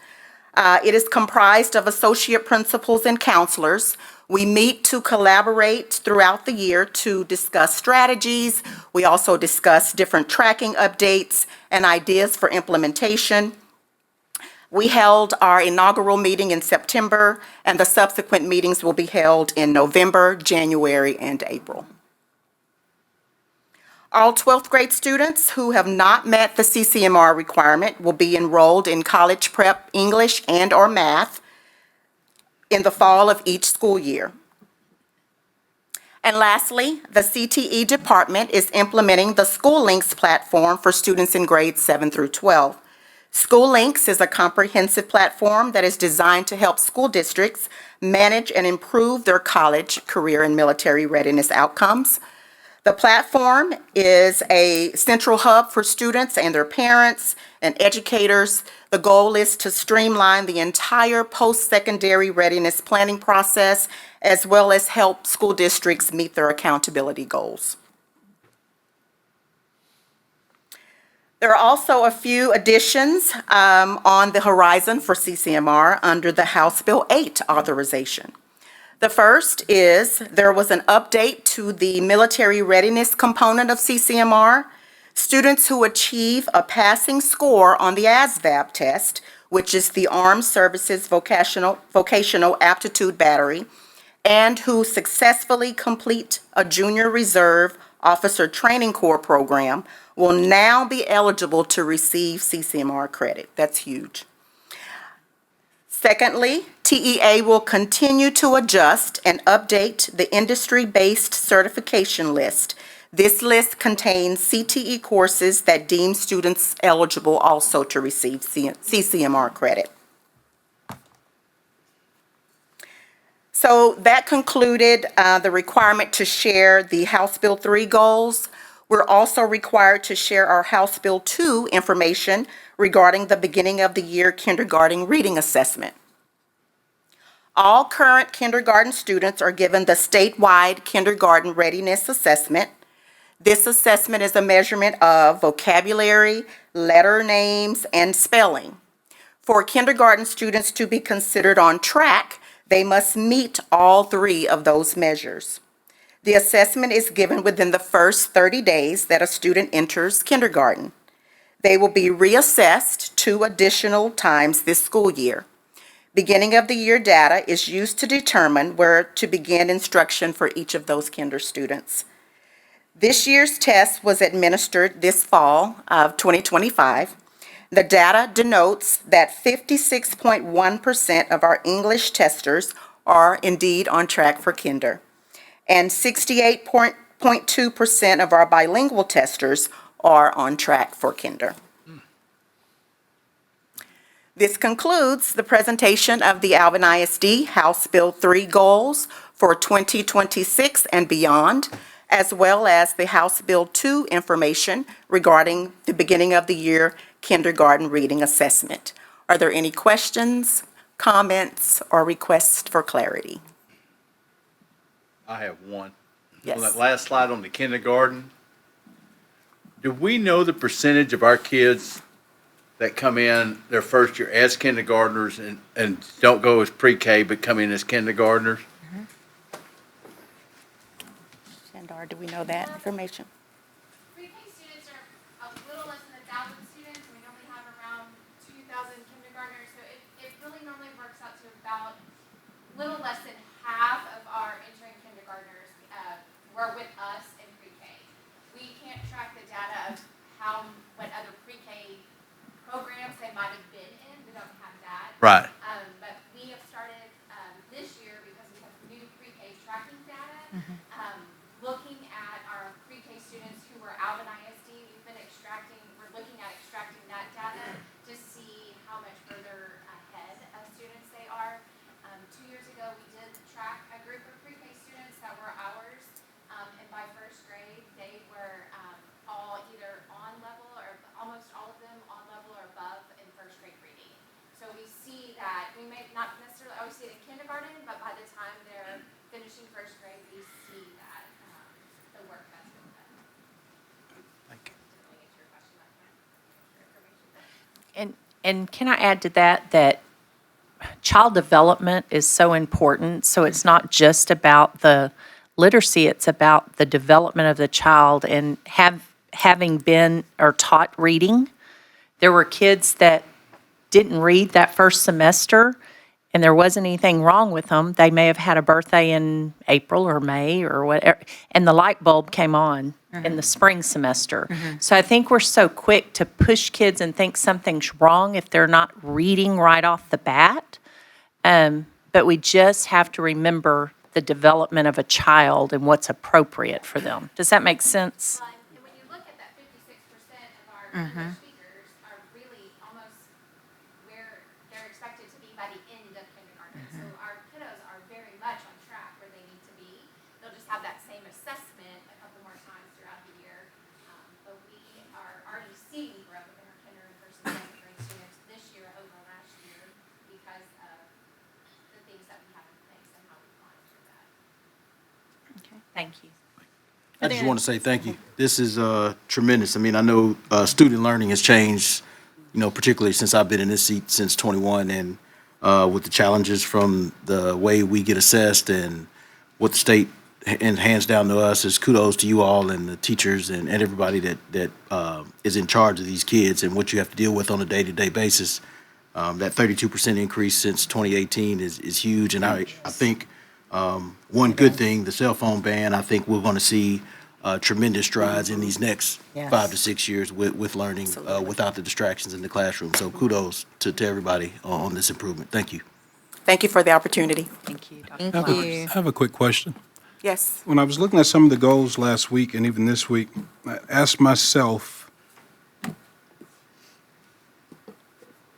It is comprised of associate principals and counselors. We meet to collaborate throughout the year to discuss strategies. We also discuss different tracking updates and ideas for implementation. We held our inaugural meeting in September, and the subsequent meetings will be held in November, January, and April. All 12th grade students who have not met the CCMR requirement will be enrolled in college prep English and/or math in the fall of each school year. And lastly, the CTE department is implementing the School Links platform for students in grades 7 through 12. School Links is a comprehensive platform that is designed to help school districts manage and improve their college, career, and military readiness outcomes. The platform is a central hub for students and their parents and educators. The goal is to streamline the entire post-secondary readiness planning process, as well as help school districts meet their accountability goals. There are also a few additions on the horizon for CCMR under the House Bill 8 authorization. The first is there was an update to the military readiness component of CCMR. Students who achieve a passing score on the ASVAB test, which is the Armed Services Vocational Aptitude Battery, and who successfully complete a Junior Reserve Officer Training Corps program will now be eligible to receive CCMR credit. That's huge. Secondly, TEA will continue to adjust and update the industry-based certification list. This list contains CTE courses that deem students eligible also to receive CCMR credit. So that concluded the requirement to share the House Bill 3 goals. We're also required to share our House Bill 2 information regarding the beginning of the year kindergarten reading assessment. All current kindergarten students are given the statewide kindergarten readiness assessment. This assessment is a measurement of vocabulary, letter names, and spelling. For kindergarten students to be considered on track, they must meet all 3 of those measures. The assessment is given within the first 30 days that a student enters kindergarten. They will be reassessed 2 additional times this school year. Beginning of the year data is used to determine where to begin instruction for each of those kinder students. This year's test was administered this fall of 2025. The data denotes that 56.1% of our English testers are indeed on track for kinder, and 68.2% of our bilingual testers are on track for kinder. This concludes the presentation of the Alvin ISD House Bill 3 goals for 2026 and beyond, as well as the House Bill 2 information regarding the beginning of the year kindergarten reading assessment. Are there any questions, comments, or requests for clarity? I have one. Yes. On that last slide on the kindergarten, do we know the percentage of our kids that come in their first year as kindergartners and don't go as pre-K but come in as kindergartners? Shandar, do we know that information? Pre-K students are a little less than 1,000 students, and we normally have around 2,000 kindergartners, so it really normally works out to about a little less than half of our entering kindergartners were with us in pre-K. We can't track the data of what other pre-K programs they might have been in. We don't have that. Right. But we have started this year, because we have new pre-K tracking data, looking at our pre-K students who were Alvin ISD. We're looking at extracting that data to see how much further ahead of students they are. 2 years ago, we did track a group of pre-K students that were ours, and by first grade, they were all either on level or almost all of them on level or above in first grade reading. So we see that, we may not necessarily always see it in kindergarten, but by the time they're finishing first grade, we see that the work that's been done. Thank you. Did I answer your question like that? Your information? And can I add to that child development is so important. So it's not just about the literacy, it's about the development of the child. And having been or taught reading, there were kids that didn't read that first semester, and there wasn't anything wrong with them. They may have had a birthday in April or May or whatever, and the light bulb came on in the spring semester. So I think we're so quick to push kids and think something's wrong if they're not reading right off the bat. But we just have to remember the development of a child and what's appropriate for them. Does that make sense? Well, and when you look at that 56% of our English speakers are really almost where they're expected to be by the end of kindergarten. So our kiddos are very much on track where they need to be. They'll just have that same assessment a couple more times throughout the year. But we are already seeing growth in our kinder and first and second grade students this year over last year because of the things that we have in place and how we monitor that. Thank you. I just want to say thank you. This is tremendous. I mean, I know student learning has changed, particularly since I've been in this seat since 21, and with the challenges from the way we get assessed and what the state hands down to us, is kudos to you all and the teachers and everybody that is in charge of these kids and what you have to deal with on a day-to-day basis. That 32% increase since 2018 is huge, and I think one good thing, the cell phone ban, I think we're going to see tremendous strides in these next Yes. 5 to 6 years with learning without the distractions in the classroom. So kudos to everybody on this improvement. Thank you. Thank you for the opportunity. Thank you. I Thank you. have a quick question. Yes. When I was looking at some of the goals last week and even this week, I asked myself,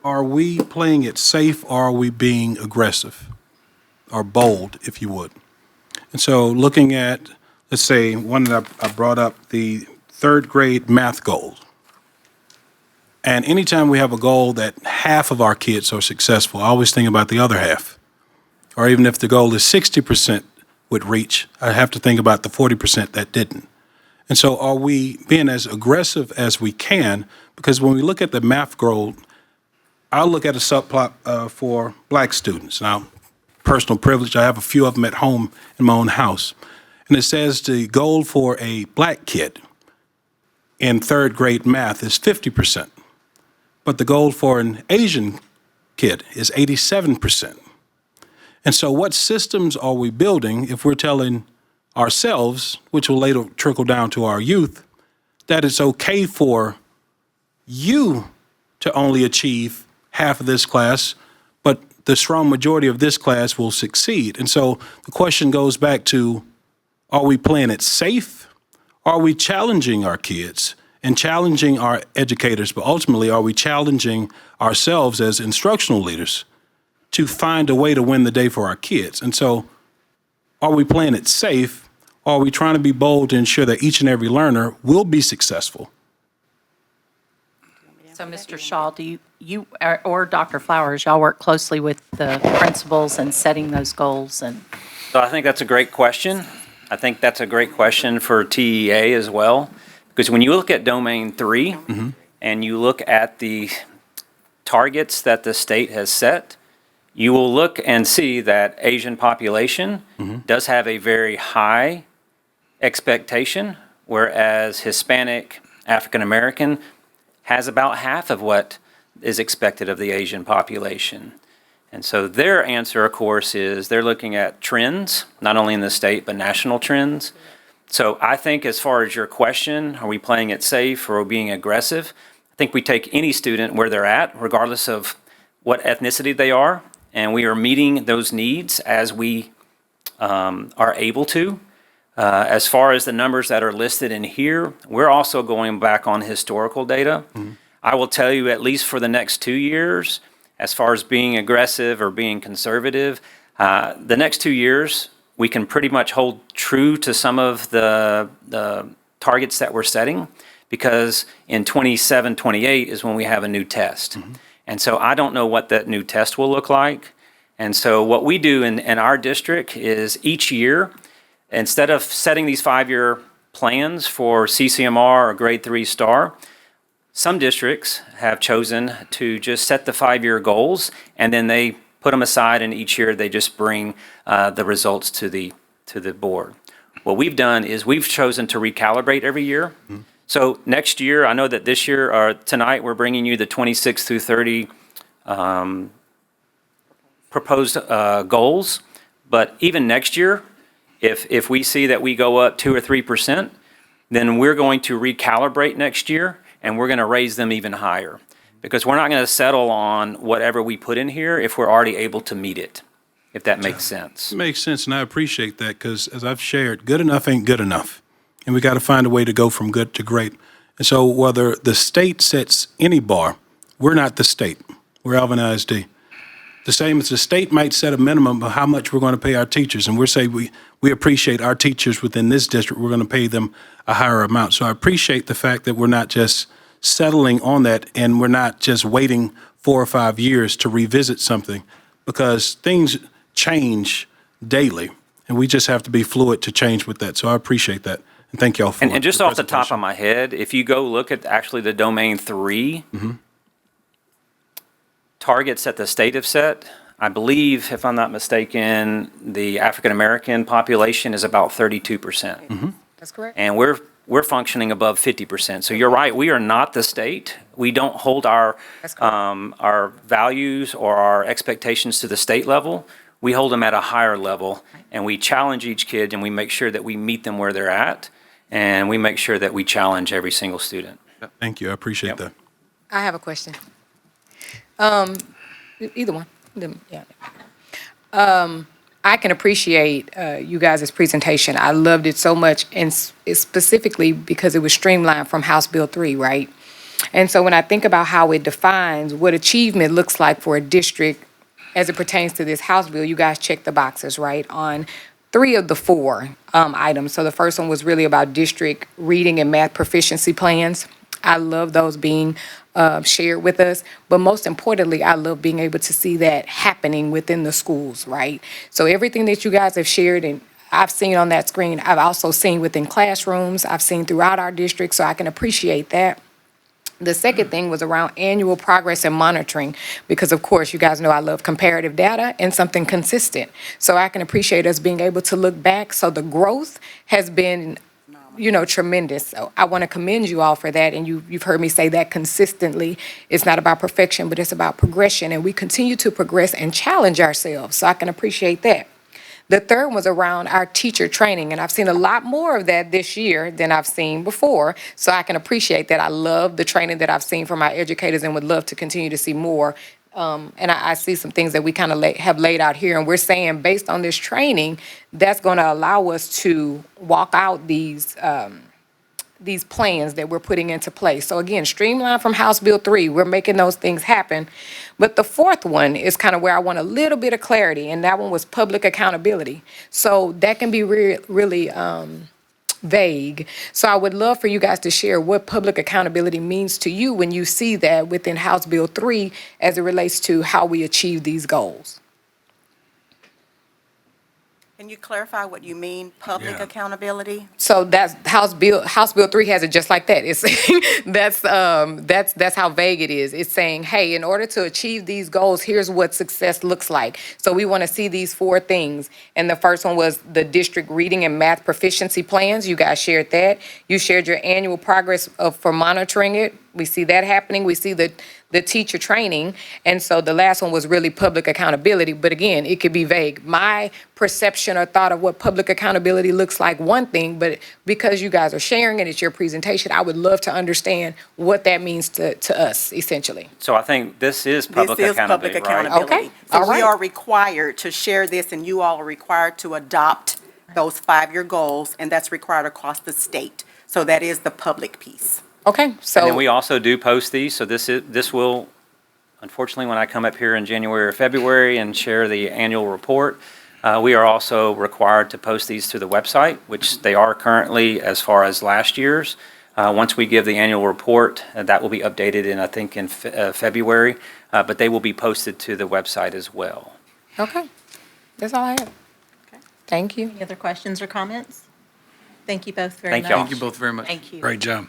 are we playing it safe or are we being aggressive or bold, if you would? And so looking at, let's say, one that I brought up, the third grade math goals. And anytime we have a goal that half of our kids are successful, I always think about the other half. Or even if the goal is 60% would reach, I have to think about the 40% that didn't. And so are we being as aggressive as we can? Because when we look at the math goal, I'll look at a subplot for black students. Now, personal privilege, I have a few of them at home in my own house. And it says the goal for a black kid in third grade math is 50%. But the goal for an Asian kid is 87%. And so what systems are we building if we're telling ourselves, which will later trickle down to our youth, that it's okay for you to only achieve half of this class, but the strong majority of this class will succeed? And so the question goes back to, are we playing it safe? Are we challenging our kids and challenging our educators, but ultimately, are we challenging ourselves as instructional leaders to find a way to win the day for our kids? And so are we playing it safe? Or are we trying to be bold to ensure that each and every learner will be successful? So, Mr. Shaw, do you or Dr. Flowers, y'all work closely with the principals in setting those goals? And So I think that's a great question. I think that's a great question for TEA as well. Because when you look at Domain 3 and you look at the targets that the state has set, you will look and see that Asian population does have a very high expectation, whereas Hispanic, African American has about half of what is expected of the Asian population. And so their answer, of course, is they're looking at trends, not only in the state, but national trends. So I think as far as your question, are we playing it safe or are we being aggressive? I think we take any student where they're at, regardless of what ethnicity they are, and we are meeting those needs as we are able to. As far as the numbers that are listed in here, we're also going back on historical data. I will tell you, at least for the next 2 years, as far as being aggressive or being conservative, the next 2 years, we can pretty much hold true to some of the targets that we're setting, because in 27, 28 is when we have a new test. And so I don't know what that new test will look like. And so what we do in our district is each year, instead of setting these 5-year plans for CCMR or grade 3 star, some districts have chosen to just set the 5-year goals, and then they put them aside, and each year they just bring the results to the board. What we've done is we've chosen to recalibrate every year. So next year, I know that this year, or tonight, we're bringing you the 26 through 30 proposed goals. But even next year, if we see that we go up 2 or 3%, then we're going to recalibrate next year, and we're going to raise them even higher. Because we're not going to settle on whatever we put in here if we're already able to meet it, if that makes sense. It makes sense, and I appreciate that, because as I've shared, good enough ain't good enough. And we got to find a way to go from good to great. And so whether the state sets any bar, we're not the state. We're Alvin ISD. The same as the state might set a minimum of how much we're going to pay our teachers. And we're saying we appreciate our teachers within this district. We're going to pay them a higher amount. So I appreciate the fact that we're not just settling on that, and we're not just waiting 4 or 5 years to revisit something, because things change daily, and we just have to be fluid to change with that. So I appreciate that, and thank y'all for And just the off the top presentation. of my head, if you go look at actually the Domain 3 targets that the state have set, I believe, if I'm not mistaken, the African-American population is about 32%. That's correct. And we're functioning above 50%. So you're right, we are not the state. We don't hold our values or our expectations to the state level. We hold them at a higher level, and we challenge each kid, and we make sure that we meet them where they're at. and we make sure that we challenge every single student. Thank you, I appreciate Yep. that. I have a question. Either one. Yeah. I can appreciate you guys' presentation. I loved it so much, and specifically because it was streamlined from House Bill 3, right? And so when I think about how it defines what achievement looks like for a district as it pertains to this House bill, you guys checked the boxes, right, on 3 of the 4 items. So the first one was really about district reading and math proficiency plans. I love those being shared with us, but most importantly, I love being able to see that happening within the schools, right? So everything that you guys have shared and I've seen on that screen, I've also seen within classrooms, I've seen throughout our district, so I can appreciate that. The second thing was around annual progress and monitoring, because of course, you guys know I love comparative data and something consistent. So I can appreciate us being able to look back. So the growth has been, tremendous. So I want to commend you all for that. And you've heard me say that consistently. It's not about perfection, but it's about progression. And we continue to progress and challenge ourselves. So I can appreciate that. The third was around our teacher training, and I've seen a lot more of that this year than I've seen before, so I can appreciate that. I love the training that I've seen from our educators and would love to continue to see more. And I see some things that we kind of have laid out here, and we're saying based on this training, that's going to allow us to walk out these plans that we're putting into place. So again, streamline from House Bill 3, we're making those things happen. But the fourth one is kind of where I want a little bit of clarity, and that one was public accountability. So that can be really vague. So I would love for you guys to share what public accountability means to you when you see that within House Bill 3 as it relates to how we achieve these goals. Can you clarify what you mean, public accountability? So that's House Bill 3 has it just like that. It's that's how vague it is. It's saying, hey, in order to achieve these goals, here's what success looks like. So we want to see these 4 things. And the first one was the district reading and math proficiency plans. You guys shared that. You shared your annual progress for monitoring it. We see that happening. We see the teacher training. And so the last one was really public accountability. But again, it could be vague. My perception or thought of what public accountability looks like, one thing, but because you guys are sharing it, it's your presentation, I would love to understand what that means to us, essentially. So I think this is public accountability, right? Okay. So All we right. are required to share this, and you all are required to adopt those 5-year goals, and that's required across the state. So that is the public piece. Okay, so. And then we also do post these, so this will, unfortunately, when I come up here in January or February and share the annual report, we are also required to post these to the website, which they are currently as far as last year's. Once we give the annual report, that will be updated in February, but they will be posted to the website as well. Okay, that's all I have. Thank you. Any other questions or comments? Thank you both very much. Thank y'all. Thank you both very much. Thank you. Great job.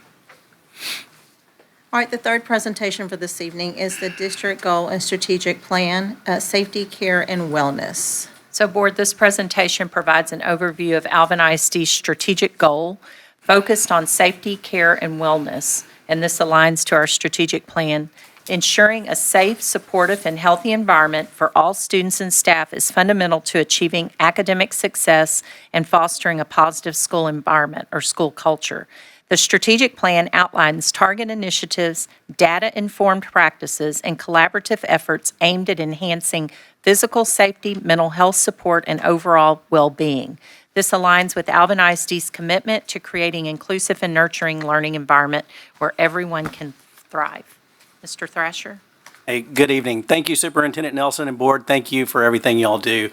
All right, the third presentation for this evening is the District Goal and Strategic Plan, Safety, Care, and Wellness. So, Board, this presentation provides an overview of Alvin ISD's strategic goal focused on safety, care, and wellness, and this aligns to our strategic plan. Ensuring a safe, supportive, and healthy environment for all students and staff is fundamental to achieving academic success and fostering a positive school environment or school culture. The strategic plan outlines target initiatives, data-informed practices, and collaborative efforts aimed at enhancing physical safety, mental health support, and overall well-being. This aligns with Alvin ISD's commitment to creating inclusive and nurturing learning environment where everyone can thrive. Mr. Thrasher? Hey, good evening. Thank you, Superintendent Nelson and Board. Thank you for everything y'all do.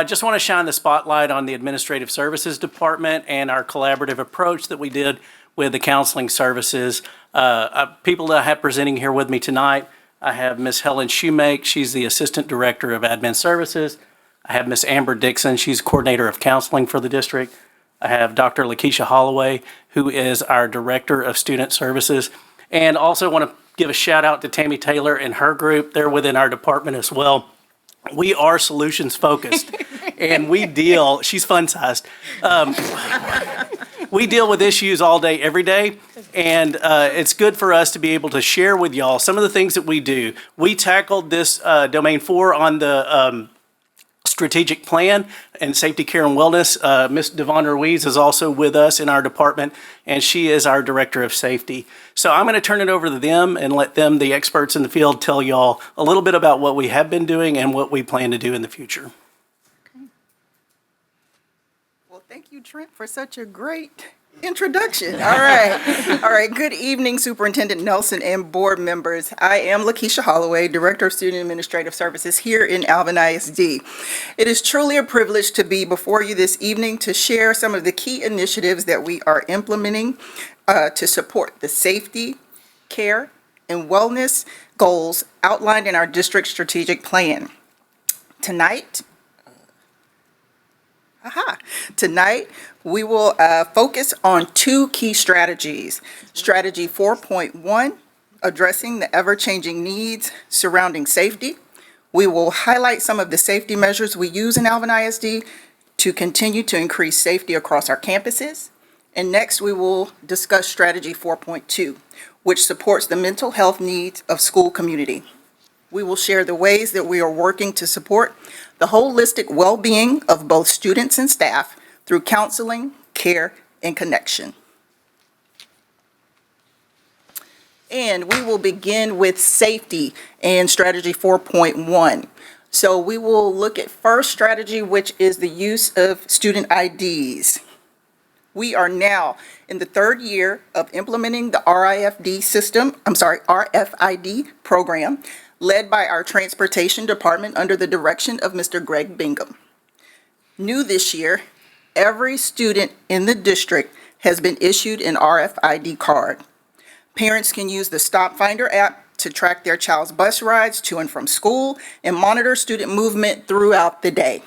Just want to shine the spotlight on the Administrative Services Department and our collaborative approach that we did with the counseling services. People that I have presenting here with me tonight, I have Ms. Helen Shoemake. She's the Assistant Director of Admin Services. I have Ms. Amber Dixon. She's Coordinator of Counseling for the district. I have Dr. Lakeisha Holloway, who is our Director of Student Services. And also want to give a shout out to Tammy Taylor and her group. They're within our department as well. We are solutions focused and we deal, she's fun sized. We deal with issues all day, every day. And it's good for us to be able to share with y'all some of the things that we do. We tackled this domain 4 on the strategic plan and safety care and wellness. Ms. Devon Ruiz is also with us in our department, and she is our director of safety. So I'm going to turn it over to them and let them, the experts in the field, tell y'all a little bit about what we have been doing and what we plan to do in the future. Well, thank you, Trent, for such a great introduction. All right. All right. Good evening, Superintendent Nelson and board members. I am Lakeisha Holloway, Director of Student Administrative Services here in Alvin ISD. It is truly a privilege to be before you this evening to share some of the key initiatives that we are implementing to support the safety, care, and wellness goals outlined in our district strategic plan. Tonight, we will focus on two key strategies. Strategy 4.1, addressing the ever-changing needs surrounding safety. We will highlight some of the safety measures we use in Alvin ISD to continue to increase safety across our campuses. And next, we will discuss strategy 4.2, which supports the mental health needs of school community. We will share the ways that we are working to support the holistic well-being of both students and staff through counseling, care, and connection. And we will begin with safety and strategy 4.1. So we will look at first strategy, which is the use of student IDs. We are now in the third year of implementing the RFID program, led by our Transportation Department under the direction of Mr. Greg Bingham. New this year, every student in the district has been issued an RFID card. Parents can use the Stop Finder app to track their child's bus rides to and from school and monitor student movement throughout the day.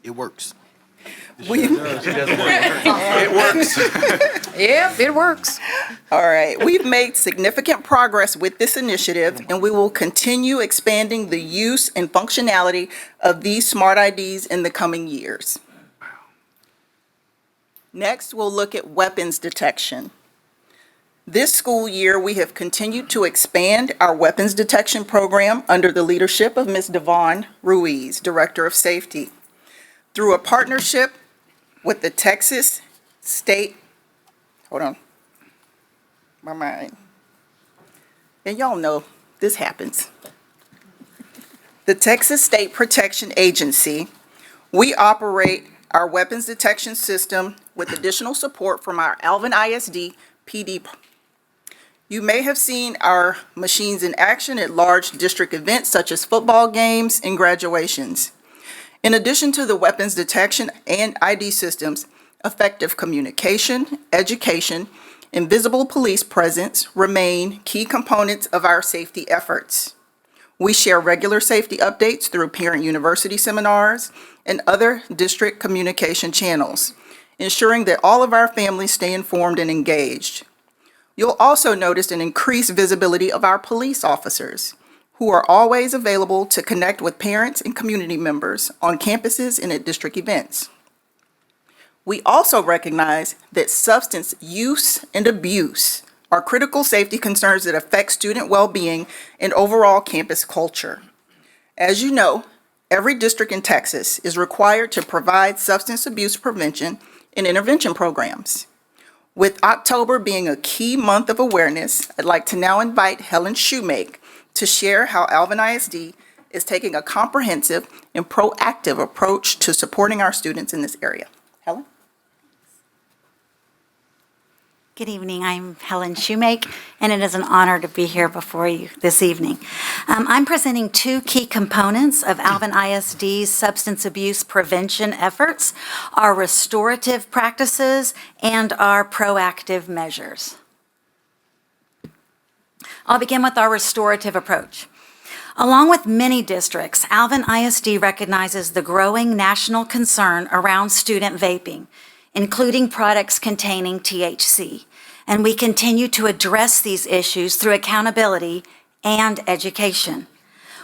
It works. It works. Yep, it works. All right, we've made significant progress with this initiative, and we will continue expanding the use and functionality of these smart IDs in the coming years. Next, we'll look at weapons detection. This school year, we have continued to expand our weapons detection program under the leadership of Ms. Devon Ruiz, Director of Safety. Through a partnership with the Texas State, and y'all know this happens. The Texas State Protection Agency, we operate our weapons detection system with additional support from our Alvin ISD PD. You may have seen our machines in action at large district events such as football games and graduations. In addition to the weapons detection and ID systems, effective communication, education, and visible police presence remain key components of our safety efforts. We share regular safety updates through parent university seminars and other district communication channels, ensuring that all of our families stay informed and engaged. You'll also notice an increased visibility of our police officers, who are always available to connect with parents and community members on campuses and at district events. We also recognize that substance use and abuse are critical safety concerns that affect student well-being and overall campus culture. As you know, every district in Texas is required to provide substance abuse prevention and intervention programs. With October being a key month of awareness, I'd like to now invite Helen Shoemake to share how Alvin ISD is taking a comprehensive and proactive approach to supporting our students in this area. Helen? Good evening. I'm Helen Shoemake, and it is an honor to be here before you this evening. I'm presenting two key components of Alvin ISD's substance abuse prevention efforts, our restorative practices and our proactive measures. I'll begin with our restorative approach. Along with many districts, Alvin ISD recognizes the growing national concern around student vaping, including products containing THC, and we continue to address these issues through accountability and education.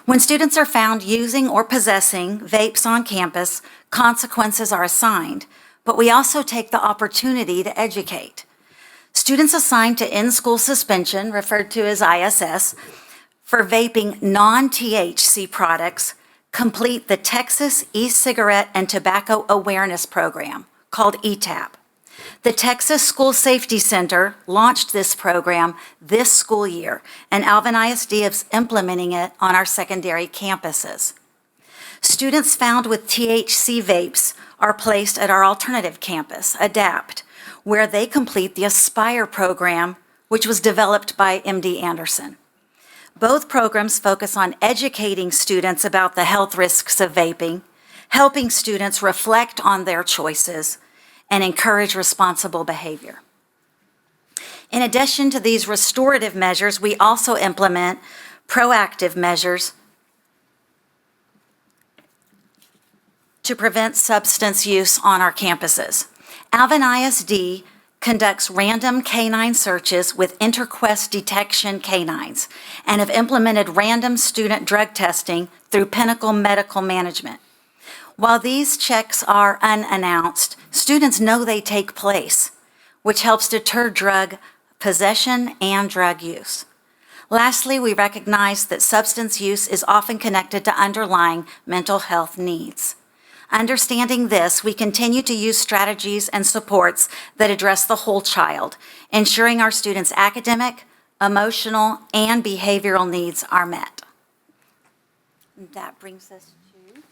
When students are found using or possessing vapes on campus, consequences are assigned, but we also take the opportunity to educate. Students assigned to in-school suspension, referred to as ISS, For vaping non-THC products, complete the Texas E-Cigarette and Tobacco Awareness Program, called ETAP. The Texas School Safety Center launched this program this school year, and Alvin ISD is implementing it on our secondary campuses. Students found with THC vapes are placed at our alternative campus, ADAPT, where they complete the Aspire program, which was developed by MD Anderson. Both programs focus on educating students about the health risks of vaping, helping students reflect on their choices, and encourage responsible behavior. In addition to these restorative measures, we also implement proactive measures to prevent substance use on our campuses. Alvin ISD conducts random canine searches with InterQuest detection canines and have implemented random student drug testing through Pinnacle Medical Management. While these checks are unannounced, students know they take place, which helps deter drug possession and drug use. Lastly, we recognize that substance use is often connected to underlying mental health needs. Understanding this, we continue to use strategies and supports that address the whole child, ensuring our students' academic, emotional, and behavioral needs are met. That brings us to...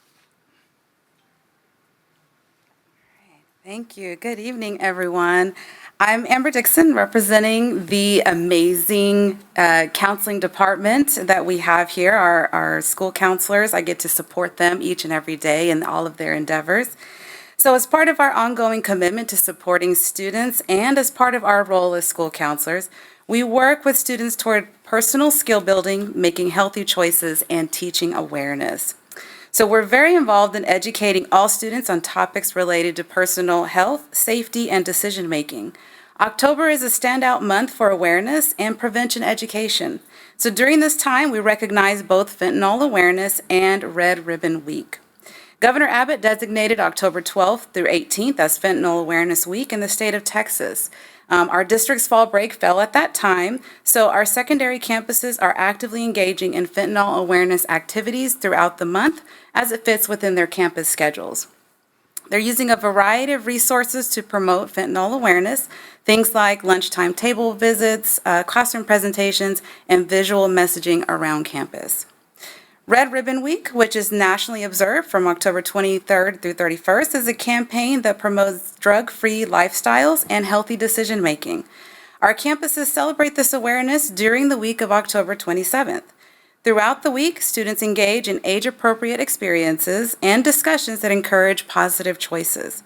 Thank you. Good evening, everyone. I'm Amber Dixon, representing the amazing counseling department that we have here, our school counselors. I get to support them each and every day in all of their endeavors. So as part of our ongoing commitment to supporting students and as part of our role as school counselors, we work with students toward personal skill building, making healthy choices, and teaching awareness. So we're very involved in educating all students on topics related to personal health, safety, and decision-making. October is a standout month for awareness and prevention education. So during this time, we recognize both Fentanyl Awareness and Red Ribbon Week. Governor Abbott designated October 12th through 18th as Fentanyl Awareness Week in the state of Texas. Our district's fall break fell at that time, so our secondary campuses are actively engaging in fentanyl awareness activities throughout the month as it fits within their campus schedules. They're using a variety of resources to promote fentanyl awareness, things like lunchtime table visits, classroom presentations, and visual messaging around campus. Red Ribbon Week, which is nationally observed from October 23rd through 31st, is a campaign that promotes drug-free lifestyles and healthy decision-making. Our campuses celebrate this awareness during the week of October 27th. Throughout the week, students engage in age-appropriate experiences and discussions that encourage positive choices.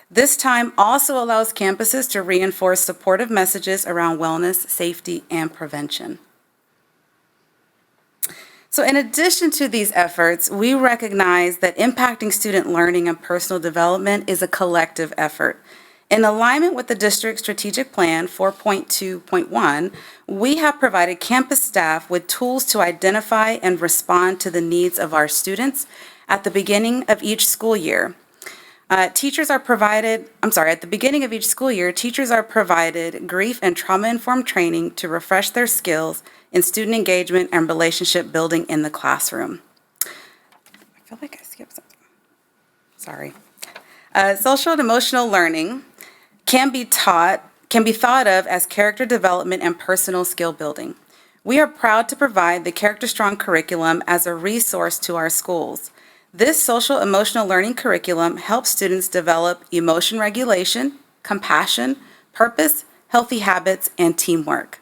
This time also allows campuses to reinforce supportive messages around wellness, safety, and prevention. So in addition to these efforts, we recognize that impacting student learning and personal development is a collective effort. In alignment with the district's strategic plan 4.2.1, we have provided campus staff with tools to identify and respond to the needs of our students at the beginning of each school year. At the beginning of each school year, teachers are provided grief and trauma-informed training to refresh their skills in student engagement and relationship building in the classroom. I feel like I skipped something. Sorry. Social and emotional learning can be thought of as character development and personal skill building. We are proud to provide the Character Strong curriculum as a resource to our schools. This social emotional learning curriculum helps students develop emotion regulation, compassion, purpose, healthy habits, and teamwork.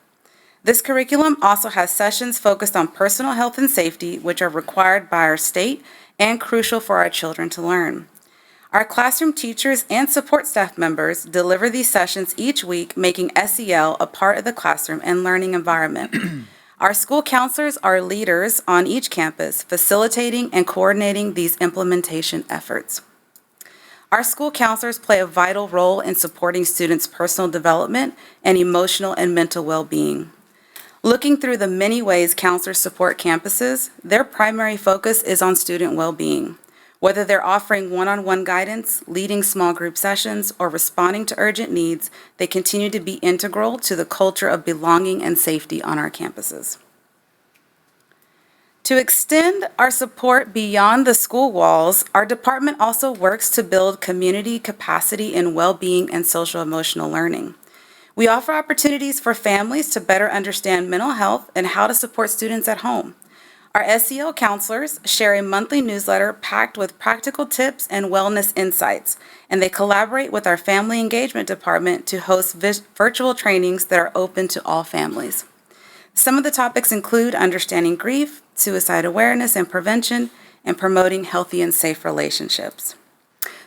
This curriculum also has sessions focused on personal health and safety, which are required by our state and crucial for our children to learn. Our classroom teachers and support staff members deliver these sessions each week, making SEL a part of the classroom and learning environment. Our school counselors are leaders on each campus, facilitating and coordinating these implementation efforts. Our school counselors play a vital role in supporting students' personal development and emotional and mental well-being. Looking through the many ways counselors support campuses, their primary focus is on student well-being. Whether they're offering one-on-one guidance, leading small group sessions, or responding to urgent needs, they continue to be integral to the culture of belonging and safety on our campuses. To extend our support beyond the school walls, our department also works to build community capacity in well-being and social emotional learning. We offer opportunities for families to better understand mental health and how to support students at home. Our SEL counselors share a monthly newsletter packed with practical tips and wellness insights, and they collaborate with our family engagement department to host virtual trainings that are open to all families. Some of the topics include understanding grief, suicide awareness and prevention, and promoting healthy and safe relationships.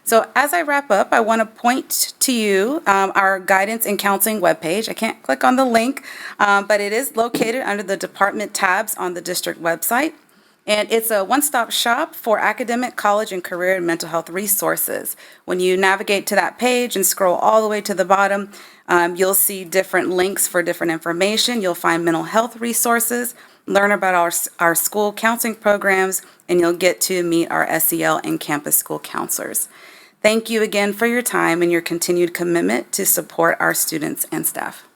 So as I wrap up, I want to point to you our guidance and counseling webpage. I can't click on the link, but it is located under the department tabs on the district website. And it's a one-stop shop for academic, college, and career and mental health resources. When you navigate to that page and scroll all the way to the bottom, you'll see different links for different information. You'll find mental health resources, learn about our school counseling programs, and you'll get to meet our SEL and campus school counselors. Thank you again for your time and your continued commitment to support our students and staff.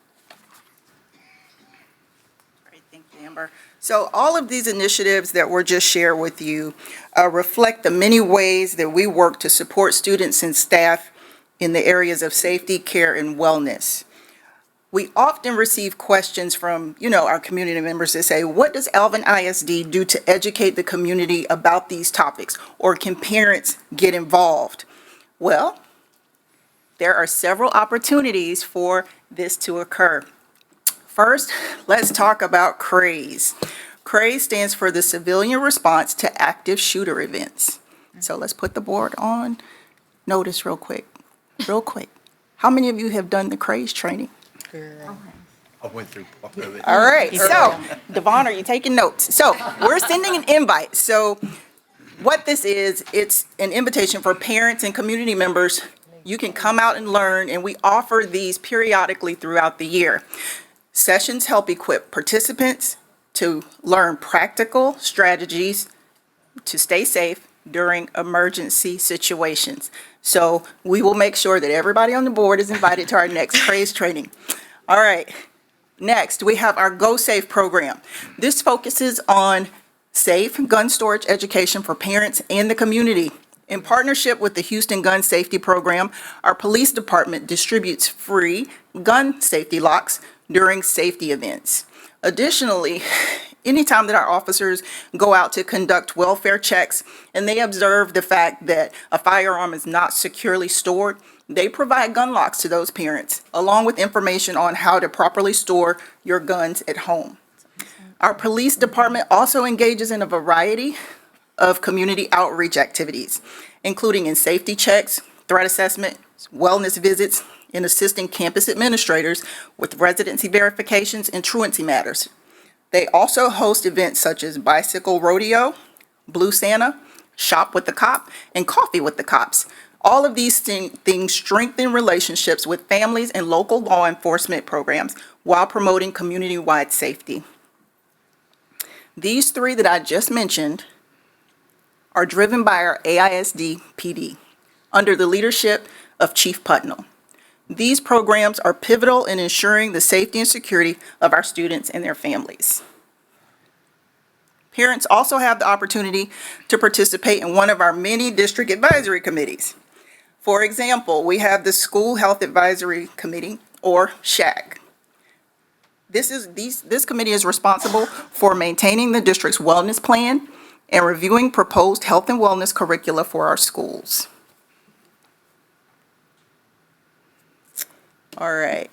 Great, thank you, Amber. So all of these initiatives that were just shared with you reflect the many ways that we work to support students and staff in the areas of safety, care, and wellness. We often receive questions from, our community members that say, what does Alvin ISD do to educate the community about these topics? Or can parents get involved? Well, there are several opportunities for this to occur. First, let's talk about CRAZE. CRAZE stands for the Civilian Response to Active Shooter Events. So let's put the board on notice real quick. How many of you have done the CRAZE training? I went through part of it. All right, so, Devon, are you taking notes? So, we're sending an invite. So, what this is, it's an invitation for parents and community members. You can come out and learn, and we offer these periodically throughout the year. Sessions help equip participants to learn practical strategies to stay safe during emergency situations. So, we will make sure that everybody on the board is invited to our next CRAZE training. All right. Next, we have our Go Safe program. This focuses on safe gun storage education for parents and the community. In partnership with the Houston Gun Safety Program, our police department distributes free gun safety locks during safety events. Additionally, anytime that our officers go out to conduct welfare checks and they observe the fact that a firearm is not securely stored, they provide gun locks to those parents, along with information on how to properly store your guns at home. Our police department also engages in a variety of community outreach activities, including in safety checks, threat assessment, wellness visits, and assisting campus administrators with residency verifications and truancy matters. They also host events such as Bicycle Rodeo, Blue Santa, Shop with the Cop, and Coffee with the Cops. All of these things strengthen relationships with families and local law enforcement programs while promoting community-wide safety. These three that I just mentioned are driven by our AISD PD under the leadership of Chief Putnell. These programs are pivotal in ensuring the safety and security of our students and their families. Parents also have the opportunity to participate in one of our many district advisory committees. For example, we have the School Health Advisory Committee, or SHAC. This committee is responsible for maintaining the district's wellness plan and reviewing proposed health and wellness curricula for our schools. All right.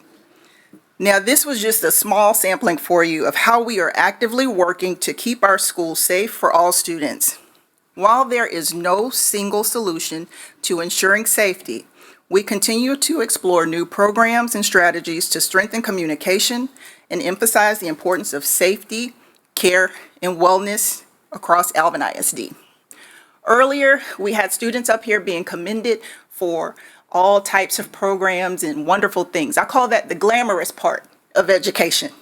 Now, this was just a small sampling for you of how we are actively working to keep our schools safe for all students. While there is no single solution to ensuring safety, we continue to explore new programs and strategies to strengthen communication and emphasize the importance of safety, care, and wellness across Alvin ISD. Earlier, we had students up here being commended for all types of programs and wonderful things. I call that the glamorous part of education.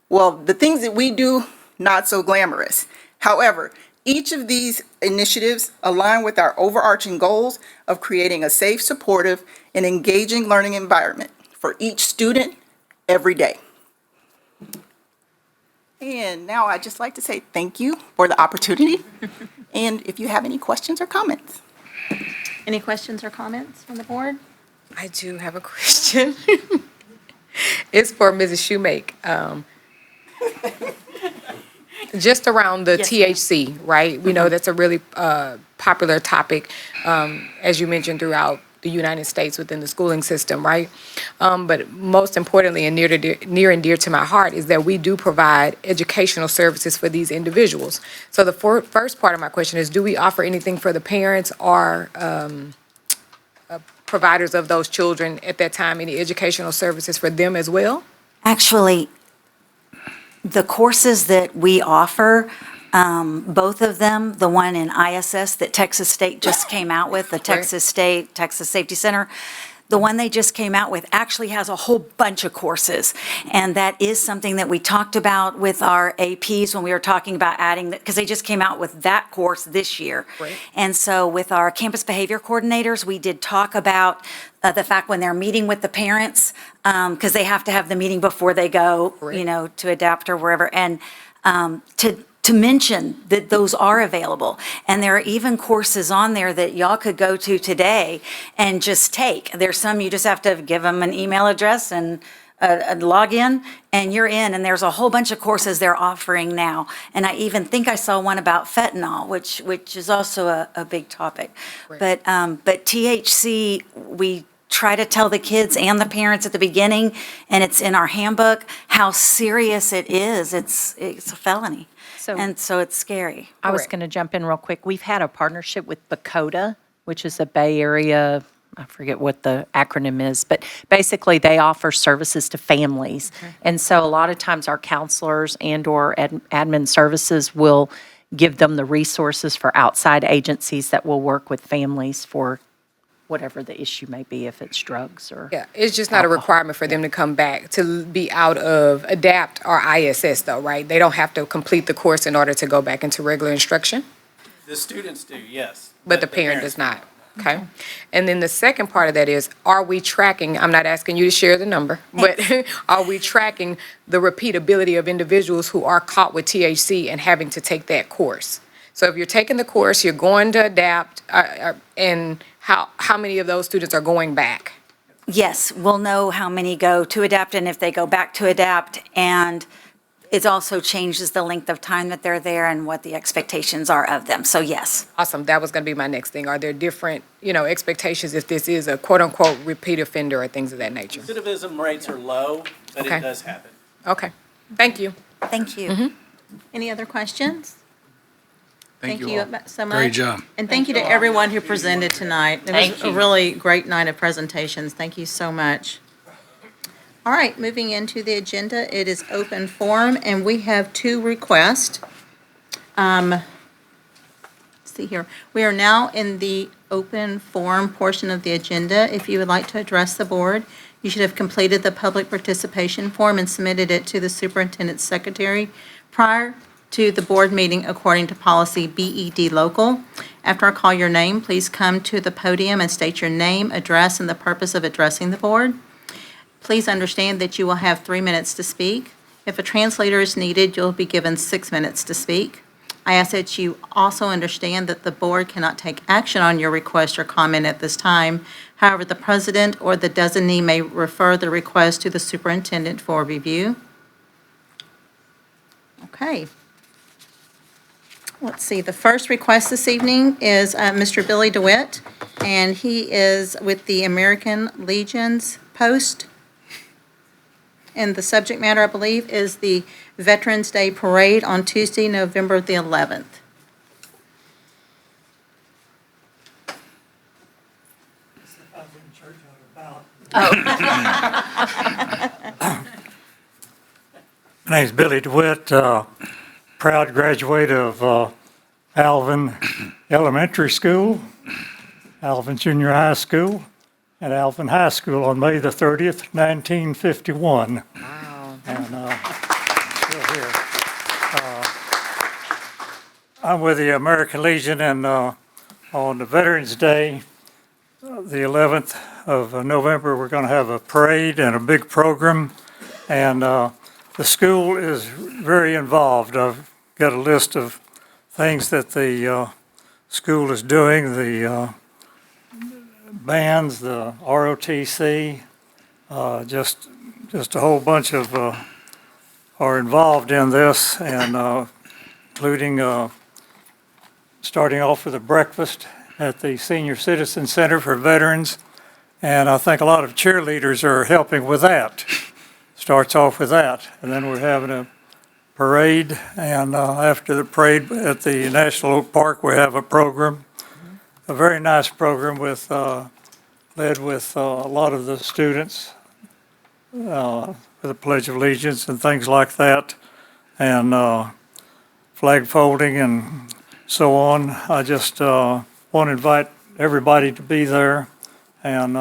Well, the things that we do, not so glamorous. However, each of these initiatives align with our overarching goals of creating a safe, supportive, and engaging learning environment for each student every day. And now I'd just like to say thank you for the opportunity. And if you have any questions or comments. Any questions or comments from the board? I do have a question. It's for Mrs. Shoemake. Just around the THC, right? We know that's a really popular topic, as you mentioned, throughout the United States within the schooling system, right? But most importantly and near and dear to my heart is that we do provide educational services for these individuals. So the first part of my question is, do we offer anything for the parents or providers of those children at that time, any educational services for them as well? Actually, the courses that we offer, both of them, the one in ISS that Texas State just came out with, the Texas Safety Center, the one they just came out with actually has a whole bunch of courses. And that is something that we talked about with our APs when we were talking about adding, because they just came out with that course this year. And so with our campus behavior coordinators, we did talk about the fact when they're meeting with the parents, because they have to have the meeting before they go, to adapt or wherever, and to mention that those are available. And there are even courses on there that y'all could go to today and just take. There's some you just have to give them an email address and a login, and you're in. And there's a whole bunch of courses they're offering now. And I even think I saw one about fentanyl, which is also a big topic. But THC, we try to tell the kids and the parents at the beginning, and it's in our handbook, how serious it is. It's a felony. And so it's scary. I was going to jump in real quick. We've had a partnership with Bakota, which is a Bay Area, I forget what the acronym is, but basically they offer services to families. And so a lot of times our counselors and/or admin services will give them the resources for outside agencies that will work with families for whatever the issue may be, if it's drugs or. Yeah, it's just not a requirement for them to come back to be out of ADAPT or ISS though, right? They don't have to complete the course in order to go back into regular instruction? The students do, yes. But the parent does not, okay? And then the second part of that is, are we tracking, I'm not asking you to share the number, but are we tracking the repeatability of individuals who are caught with THC and having to take that course? So if you're taking the course, you're going to ADAPT, and how many of those students are going back? Yes, we'll know how many go to ADAPT and if they go back to ADAPT. And it also changes the length of time that they're there and what the expectations are of them. So yes. Awesome, that was gonna be my next thing. Are there different, expectations if this is a quote-unquote repeat offender or things of that nature? Recidivism rates are low, but Okay. it does happen. Okay, thank you. Thank you. Any other questions? Thank you all. so much. Great job. And thank you to everyone who presented tonight. It was a really great night of presentations. Thank you so much. All right, moving into the agenda, it is open forum, and we have two requests. Let's see here. We are now in the open forum portion of the agenda. If you would like to address the board, you should have completed the public participation form and submitted it to the superintendent's secretary prior to the board meeting according to policy BED local. After I call your name, please come to the podium and state your name, address, and the purpose of addressing the board. Please understand that you will have 3 minutes to speak. If a translator is needed, you'll be given 6 minutes to speak. I ask that you also understand that the board cannot take action on your request or comment at this time. However, the president or the designee may refer the request to the superintendent for review. Okay. Let's see, the first request this evening is Mr. Billy DeWitt, and he is with the American Legion's Post. And the subject matter, I believe, is the Veterans Day Parade on Tuesday, November the 11th. My name's Billy DeWitt, proud graduate of Alvin Elementary School, Alvin Junior High School, and Alvin High School on May the 30th, 1951. Wow. And still here. I'm with the American Legion, and on the Veterans Day, the 11th of November, we're going to have a parade and a big program. And the school is very involved. I've got a list of things that the school is doing, the bands, the ROTC, just a whole bunch of are involved in this, and including starting off with a breakfast at the Senior Citizen Center for Veterans, and I think a lot of cheerleaders are helping with that. Starts off with that, and then we're having a parade, and after the parade at the National Oak Park, we have a program, a very nice program with, led with a lot of the students, with the Pledge of Allegiance and things like that, and flag folding and so on. I just want to invite everybody to be there, and,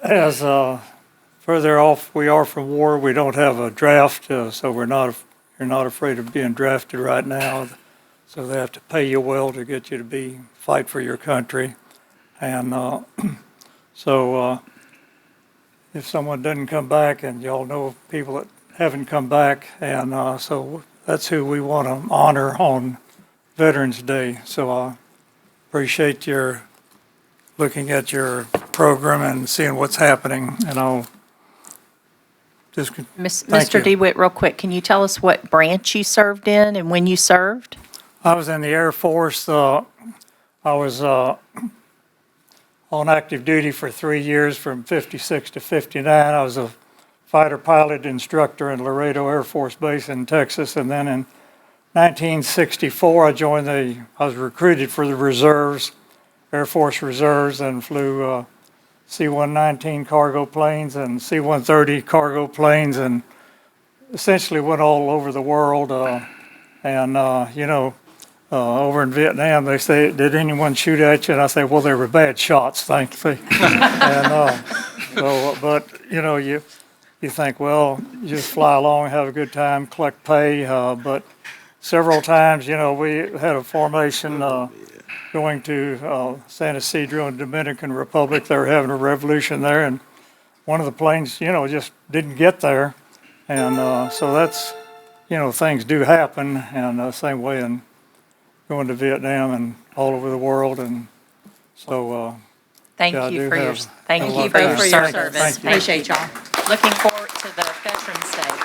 as further off we are from war, we don't have a draft, so you're not afraid of being drafted right now. So they have to pay you well to get you to fight for your country. And so if someone doesn't come back, and y'all know people that haven't come back, and so that's who we want to honor on Veterans Day. So I appreciate your looking at your program and seeing what's happening, and I'll just thank Mr. you. DeWitt, real quick, can you tell us what branch you served in and when you served? I was in the Air Force. I was on active duty for 3 years, from 56 to 59. I was a fighter pilot instructor in Laredo Air Force Base in Texas, and then in 1964 I was recruited for the reserves, Air Force Reserves, and flew C-119 cargo planes and C-130 cargo planes, and essentially went all over the world. Over in Vietnam, they say, "Did anyone shoot at you?" And I say, "Well, they were bad shots, thankfully." But you think, well, you just fly along, have a good time, collect pay. But several times, we had a formation going to San Ysidro in Dominican Republic. They were having a revolution there, and one of the planes, just didn't get there. And so that's, things do happen, and same way in going to Vietnam and all over the world. And so Thank yeah, I you do for your, have thank a you lot for of your time. service. Thank you. Appreciate y'all. Looking forward to the Veterans Day.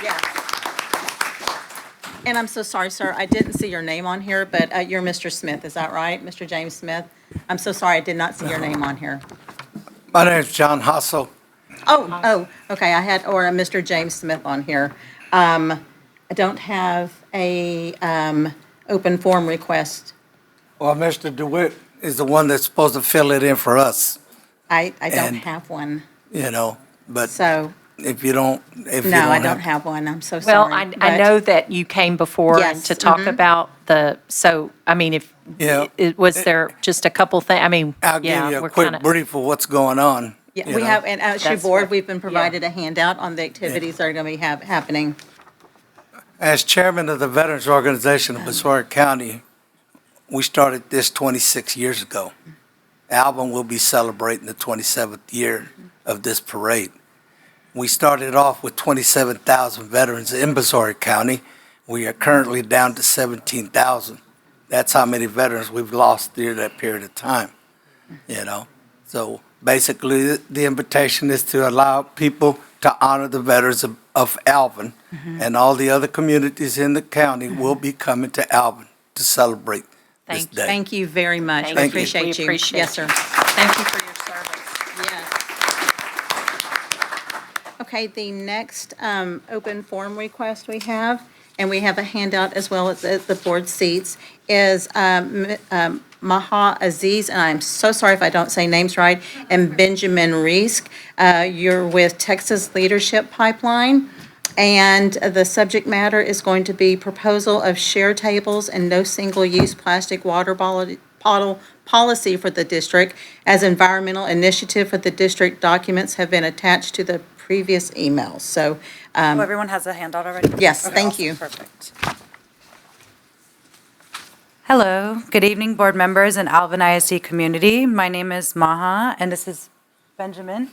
Yes. And I'm so sorry, sir, I didn't see your name on here, but you're Mr. Smith, is that right? Mr. James Smith? I'm so sorry, I did not see your name on here. My name is John Hassel. Oh, okay, I had, Mr. James Smith on here. I don't have a open forum request. Well, Mr. DeWitt is the one that's supposed to fill it in for us, I don't And- have one, but so, if you don't, no, I don't have one, I'm so Well, sorry. I but- know that you came before and Yes, to talk mhm. about Yeah. was there just a couple things, I'll give you we're a quick kinda- brief of what's going on. Yeah, you we know. have, and as your That's board, what- we've been provided a handout on the activities that are going to be happening. As chairman of the Veterans Organization of Brazoria County, we started this 26 years ago. Alvin will be celebrating the 27th year of this parade. We started off with 27,000 veterans in Brazoria County. We are currently down to 17,000. That's how many veterans we've lost during that period of time, So basically, the invitation is to allow people to honor the veterans of Alvin, and all the other communities in the county will be coming to Alvin to celebrate this day. Thank you very much. We Thank you. appreciate you. We appreciate Yes, sir. Thank you for your service. Yes. Okay, the next open forum request we have, and we have a handout as well as at the board seats, is Maha Aziz, and I'm so sorry if I don't say names right, and Benjamin Reisk. You're with Texas Leadership Pipeline, and the subject matter is going to be proposal of share tables and no single-use plastic water bottle policy for the district, as environmental initiative for the district documents have been attached to the previous emails. So, Everyone has a handout already? yes, Okay, thank awesome, you. Perfect. Hello, good evening, board members and Alvin ISD community. My name is Maha, and this is Benjamin.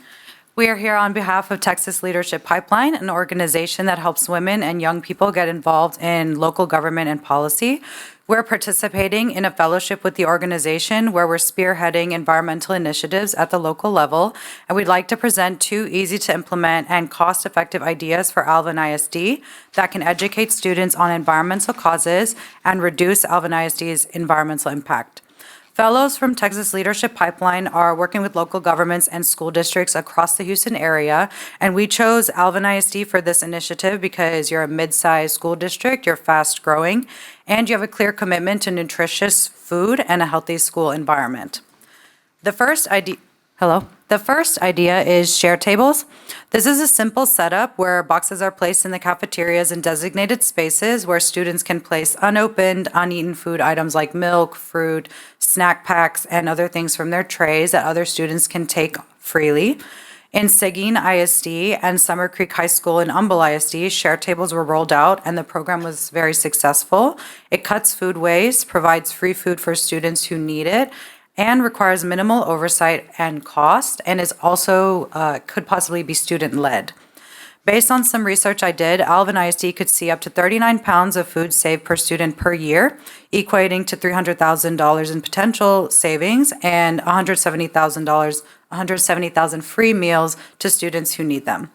We are here on behalf of Texas Leadership Pipeline, an organization that helps women and young people get involved in local government and policy. We're participating in a fellowship with the organization where we're spearheading environmental initiatives at the local level, and we'd like to present 2 easy-to-implement and cost-effective ideas for Alvin ISD that can educate students on environmental causes and reduce Alvin ISD's environmental impact. Fellows from Texas Leadership Pipeline are working with local governments and school districts across the Houston area, and we chose Alvin ISD for this initiative because you're a mid-sized school district, you're fast-growing, and you have a clear commitment to nutritious food and a healthy school environment. The first idea is share tables. This is a simple setup where boxes are placed in the cafeterias in designated spaces where students can place unopened, uneaten food items like milk, fruit, snack packs, and other things from their trays that other students can take freely. In Seguin ISD and Summer Creek High School and Humble ISD, share tables were rolled out and the program was very successful. It cuts food waste, provides free food for students who need it, and requires minimal oversight and cost, and is also could possibly be student-led. Based on some research I did, Alvin ISD could see up to 39 pounds of food saved per student per year, equating to $300,000 in potential savings and $170,000 free meals to students who need them.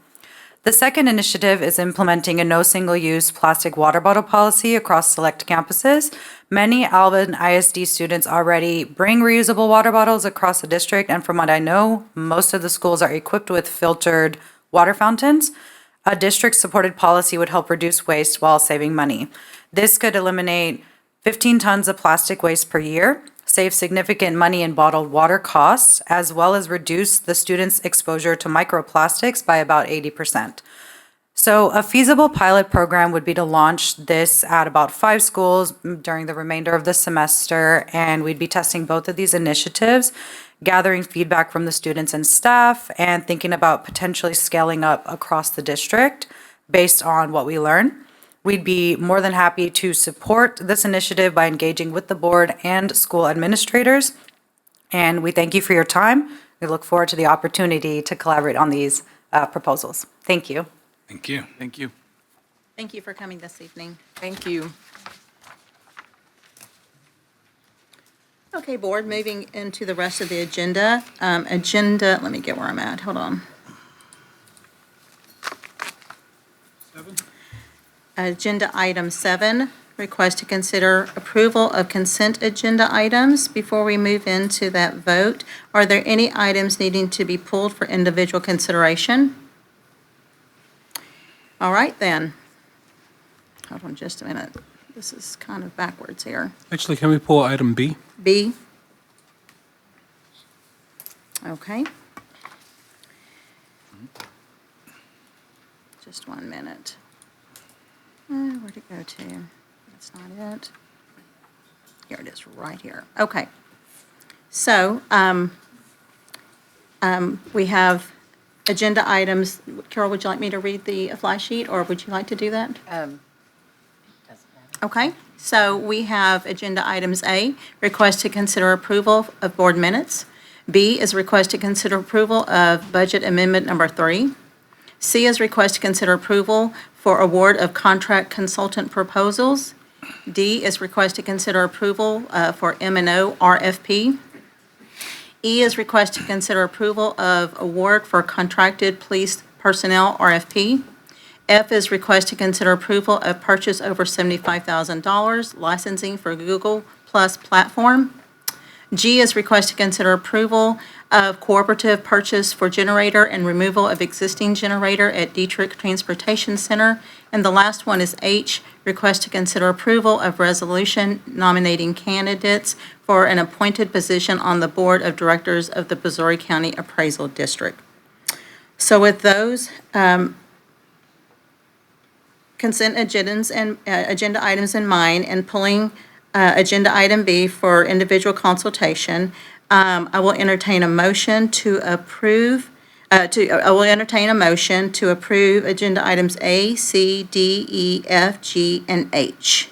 The second initiative is implementing a no single-use plastic water bottle policy across select campuses. Many Alvin ISD students already bring reusable water bottles across the district, and from what I know, most of the schools are equipped with filtered water fountains. A district-supported policy would help reduce waste while saving money. This could eliminate 15 tons of plastic waste per year, save significant money in bottled water costs, as well as reduce the students' exposure to microplastics by about 80%. So a feasible pilot program would be to launch this at about 5 schools during the remainder of the semester, and we'd be testing both of these initiatives, gathering feedback from the students and staff, and thinking about potentially scaling up across the district based on what we learn. We'd be more than happy to support this initiative by engaging with the board and school administrators. And we thank you for your time. We look forward to the opportunity to collaborate on these proposals. Thank you. Thank you. Thank you. Thank you for coming this evening. Thank you. Okay, board, moving into the rest of the agenda. Let me get where I'm at, hold on. Agenda item 7, request to consider approval of consent agenda items. Before we move into that vote, are there any items needing to be pulled for individual consideration? All right, then. Hold on just a minute. This is kind of backwards here. Actually, can we pull item B? B? Okay. Just 1 minute. Where'd it go to? That's not it. Here it is, right here. Okay. So, we have agenda items. Carol, would you like me to read the fly sheet, or would you like to do that? Okay, so we have agenda items A, request to consider approval of board minutes. B is request to consider approval of budget amendment number 3. C is request to consider approval for award of contract consultant proposals. D is request to consider approval for M&O RFP. E is request to consider approval of award for contracted police personnel RFP. F is request to consider approval of purchase over $75,000 licensing for Google Plus platform. G is request to consider approval of cooperative purchase for generator and removal of existing generator at Dietrich Transportation Center. And the last one is H, request to consider approval of resolution nominating candidates for an appointed position on the Board of Directors of the Missouri County Appraisal District. So with those consent agendas and agenda items in mind, and pulling agenda item B for individual consultation, I will entertain a motion to approve. I will entertain a motion to approve agenda items A, C, D, E, F, G, and H.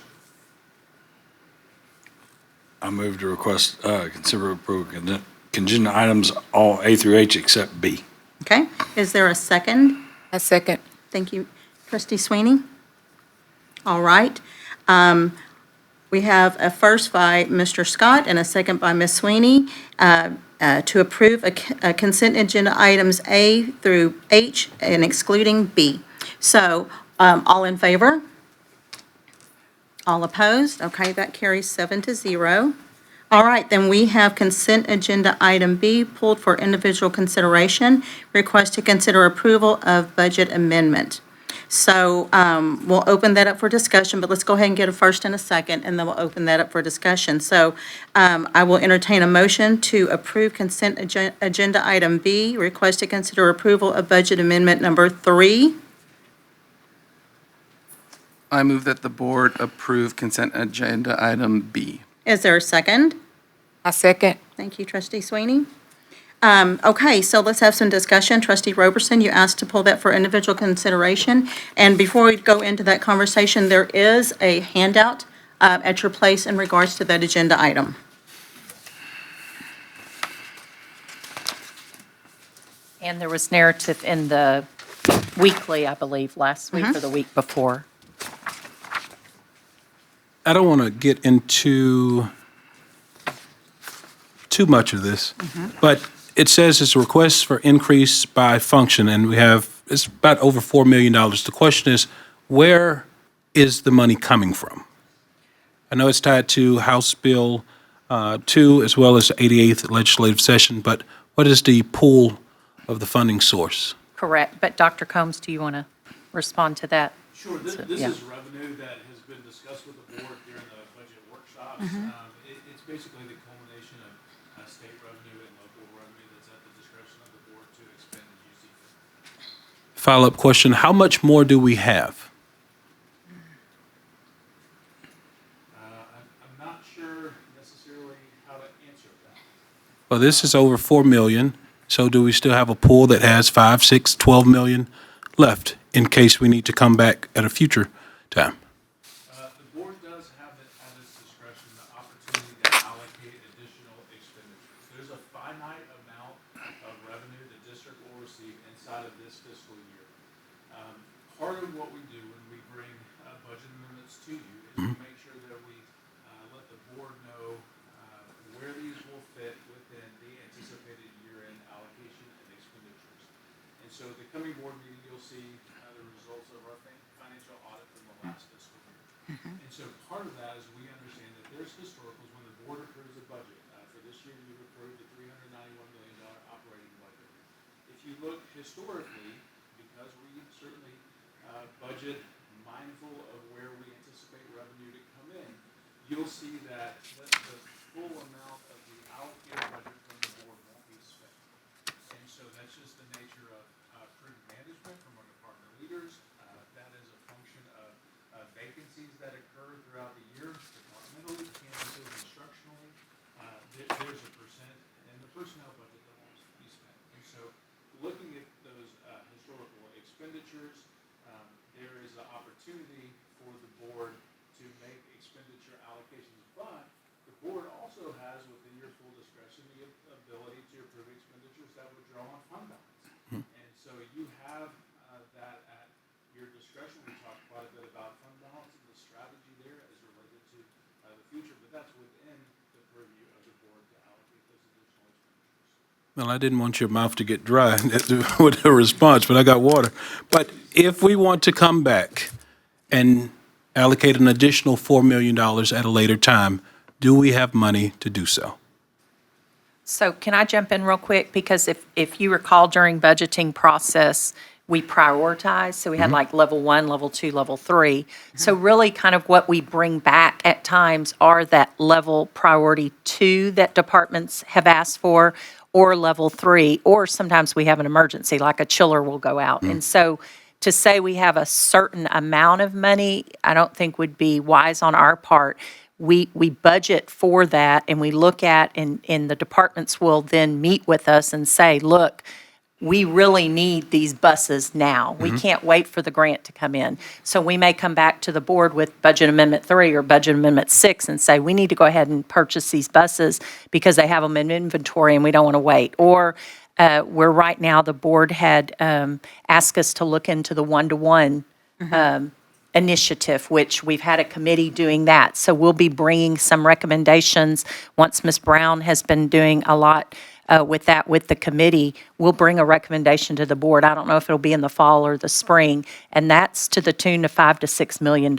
I move to request, consider approval agenda items all A through H except B. Okay, is there a second? A second. Thank you. Trustee Sweeney? All right. We have a first by Mr. Scott and a second by Ms. Sweeney to approve a consent agenda items A through H and excluding B. So, all in favor? All opposed? Okay, that carries 7-0. All right, then we have consent agenda item B pulled for individual consideration. Request to consider approval of budget amendment. So we'll open that up for discussion, but let's go ahead and get a first and a second, and then we'll open that up for discussion. So I will entertain a motion to approve consent agenda item B, request to consider approval of budget amendment number 3. I move that the board approve consent agenda item B. Is there a second? A second. Thank you, Trustee Sweeney. Okay, so let's have some discussion. Trustee Roberson, you asked to pull that for individual consideration. And before we go into that conversation, there is a handout at your place in regards to that agenda item. And there was narrative in the weekly, I believe, last week or the week before. I don't want to get into too much of this, but it says it's a request for increase by function, and it's about over $4 million. The question is, where is the money coming from? I know it's tied to House Bill 2 as well as the 88th legislative session, but what is the pool of the funding source? Correct. But Dr. Combs, do you want to respond to that? Sure. This Yeah. is revenue that has been discussed with the board during the budget workshops. It's basically the culmination of state revenue and local revenue that's at the discretion of the board to expend as you see fit. Follow-up question, how much more do we have? I'm not sure necessarily how to answer that. Well, this is over 4 million, so do we still have a pool that has 5, 6, 12 million left in case we need to come back at a future time? The board does have it at its discretion the opportunity to allocate additional expenditures. There's a finite amount of revenue the district will receive inside of this fiscal year. Part of what we do when we bring budget amendments to you is to make sure that we let the board know where these will fit within the anticipated year-end allocation and expenditures. And so at the coming board meeting, you'll see the results of our financial audit from the last fiscal year. And so part of that is we understand that there's historicals when the board approves a budget. For this year, you've approved a $391 million operating budget. If you look historically, because we certainly budget mindful of where we anticipate revenue to come in, you'll see that the full amount of the allocated budget from the board won't be spent. And so that's just the nature of prudent management from our department leaders. That is a function of vacancies that occur throughout the year, departmentally, campuses, instructionally. There's a percent in the personnel budget that won't be spent. And so looking at those historical expenditures, there is an opportunity for the board to make expenditure allocations, but the board also has within your full discretion the ability to approve expenditures that would draw on fund balance. And so you have that at your discretion. We talked quite a bit about fund balance and the strategy there as related to the future, but that's within the purview of the board to allocate those additional expenditures. Well, I didn't want your mouth to get dry with a response, but I got water. But if we want to come back and allocate an additional $4 million at a later time, do we have money to do so? So can I jump in real quick? Because if you recall during budgeting process, we prioritized. So we had like level 1, level 2, level 3. So really kind of what we bring back at times are that level priority 2 that departments have asked for, or level 3, or sometimes we have an emergency, like a chiller will go out. And so to say we have a certain amount of money, I don't think would be wise on our part. We budget for that, and we look at, and the departments will then meet with us and say, look, we really need these buses now. We can't wait for the grant to come in. So we may come back to the board with Budget Amendment 3 or Budget Amendment 6 and say, we need to go ahead and purchase these buses because they have them in inventory and we don't want to wait. Or where right now the board had asked us to look into the one-to-one initiative, which we've had a committee doing that. So we'll be bringing some recommendations. Once Ms. Brown has been doing a lot with that with the committee, we'll bring a recommendation to the board. I don't know if it'll be in the fall or the spring, and that's to the tune of $5 to $6 million.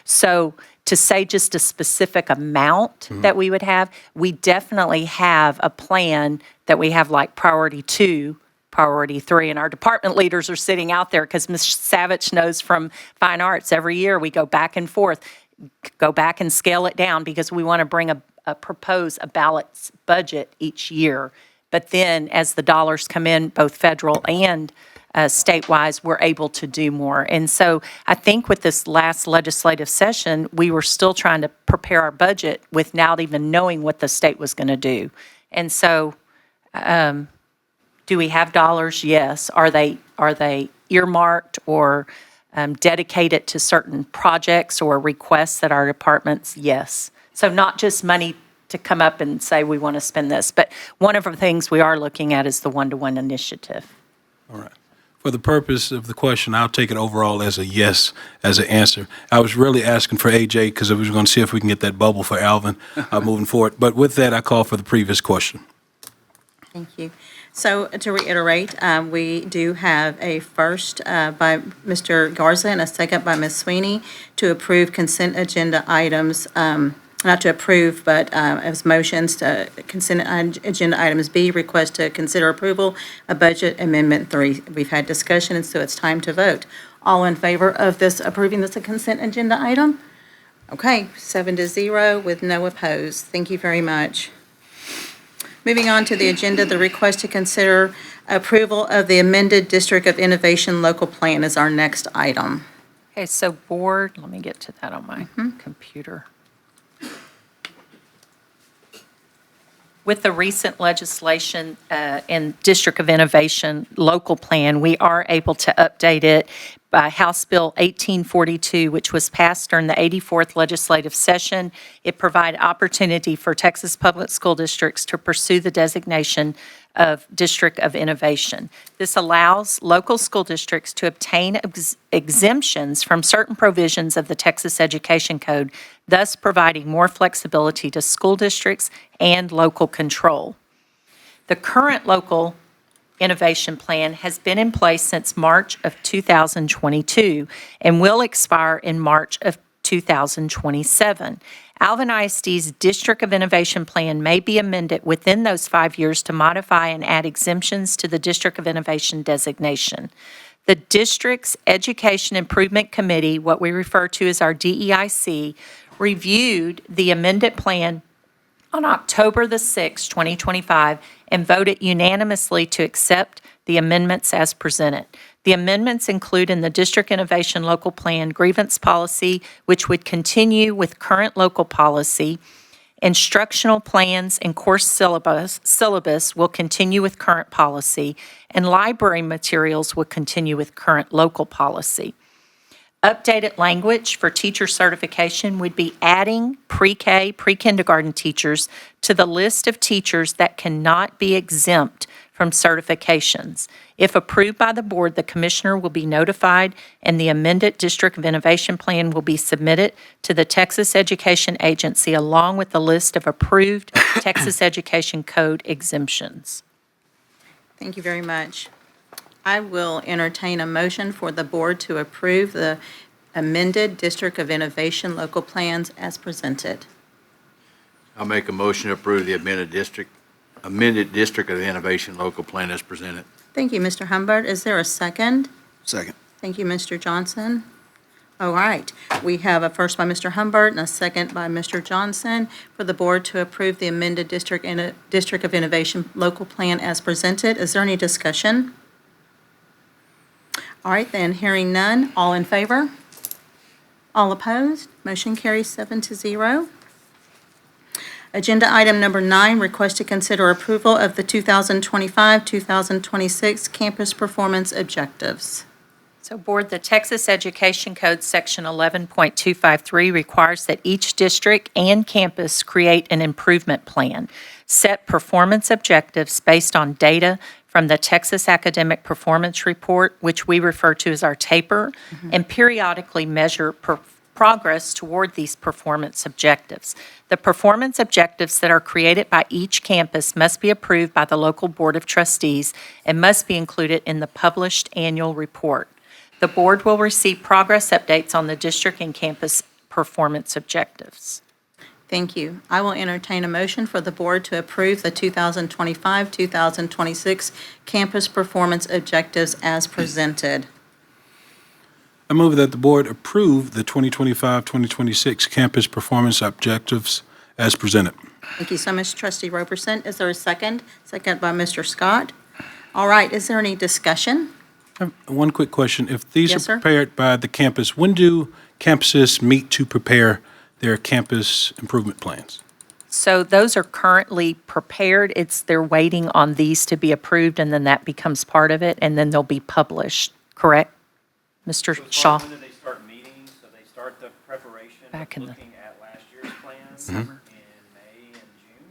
So to say just a specific amount that we would have, we definitely have a plan that we have like priority 2, priority 3, and our department leaders are sitting out there because Ms. Savage knows from Fine Arts, every year we go back and forth, go back and scale it down because we want to bring propose a balanced budget each year. But then as the dollars come in, both federal and state-wise, we're able to do more. And so I think with this last legislative session, we were still trying to prepare our budget without even knowing what the state was going to do. And so do we have dollars? Yes. Are they earmarked or dedicated to certain projects or requests that our departments? Yes. So not just money to come up and say we want to spend this, but one of the things we are looking at is the one-to-one initiative. All right. For the purpose of the question, I'll take it overall as a yes, as an answer. I was really asking for AJ because I was going to see if we can get that bubble for Alvin moving forward. But with that, I call for the previous question. Thank you. So to reiterate, we do have a first by Mr. Garza and a second by Ms. Sweeney to approve consent agenda items, not to approve, but as motions to consent agenda items B, request to consider approval of Budget Amendment 3. We've had discussion, and so it's time to vote. All in favor of this, approving this a consent agenda item? Okay, 7-0 with no opposed. Thank you very much. Moving on to the agenda, the request to consider approval of the amended District of Innovation Local Plan is our next item. Okay, so board, let me get to that on my computer. With the recent legislation in District of Innovation Local Plan, we are able to update it by House Bill 1842, which was passed during the 84th legislative session. It provided opportunity for Texas public school districts to pursue the designation of District of Innovation. This allows local school districts to obtain exemptions from certain provisions of the Texas Education Code, thus providing more flexibility to school districts and local control. The current local innovation plan has been in place since March of 2022 and will expire in March of 2027. Alvin ISD's District of Innovation Plan may be amended within those 5 years to modify and add exemptions to the District of Innovation designation. The district's Education Improvement Committee, what we refer to as our DEIC, reviewed the amended plan on October the 6th, 2025, and voted unanimously to accept the amendments as presented. The amendments include in the District Innovation Local Plan grievance policy, which would continue with current local policy. Instructional plans and course syllabus will continue with current policy, and library materials will continue with current local policy. Updated language for teacher certification would be adding pre-K, pre-kindergarten teachers to the list of teachers that cannot be exempt from certifications. If approved by the board, the commissioner will be notified and the amended District of Innovation Plan will be submitted to the Texas Education Agency along with the list of approved Texas Education Code exemptions. Thank you very much. I will entertain a motion for the board to approve the amended District of Innovation Local Plans as presented. I'll make a motion to approve the amended District of Innovation Local Plan as presented. Thank you, Mr. Humbert. Is there a second? Second. Thank you, Mr. Johnson. All right. We have a first by Mr. Humbert and a second by Mr. Johnson for the board to approve the amended District of Innovation Local Plan as presented. Is there any discussion? All right, then, hearing none, all in favor? All opposed? Motion carries 7-0. Agenda item number 9, request to consider approval of the 2025-2026 campus performance objectives. So board, the Texas Education Code Section 11.253 requires that each district and campus create an improvement plan, set performance objectives based on data from the Texas Academic Performance Report, which we refer to as our TAPER, and periodically measure progress toward these performance objectives. The performance objectives that are created by each campus must be approved by the local Board of Trustees and must be included in the published annual report. The board will receive progress updates on the district and campus performance objectives. Thank you. I will entertain a motion for the board to approve the 2025-2026 campus performance objectives as presented. I move that the board approve the 2025-2026 campus performance objectives as presented. Thank you so much, Trustee Roberson. Is there a second? Second by Mr. Scott. All right, is there any discussion? One quick question. If these Yes, are sir. prepared by the campus, when do campuses meet to prepare their campus improvement plans? So those are currently prepared. They're waiting on these to be approved, and then that becomes part of it, and then they'll be published, correct? Mr. Shaw? When do they start meeting? So they start the preparation Back in the- looking at last year's plans Mhm. in May and June.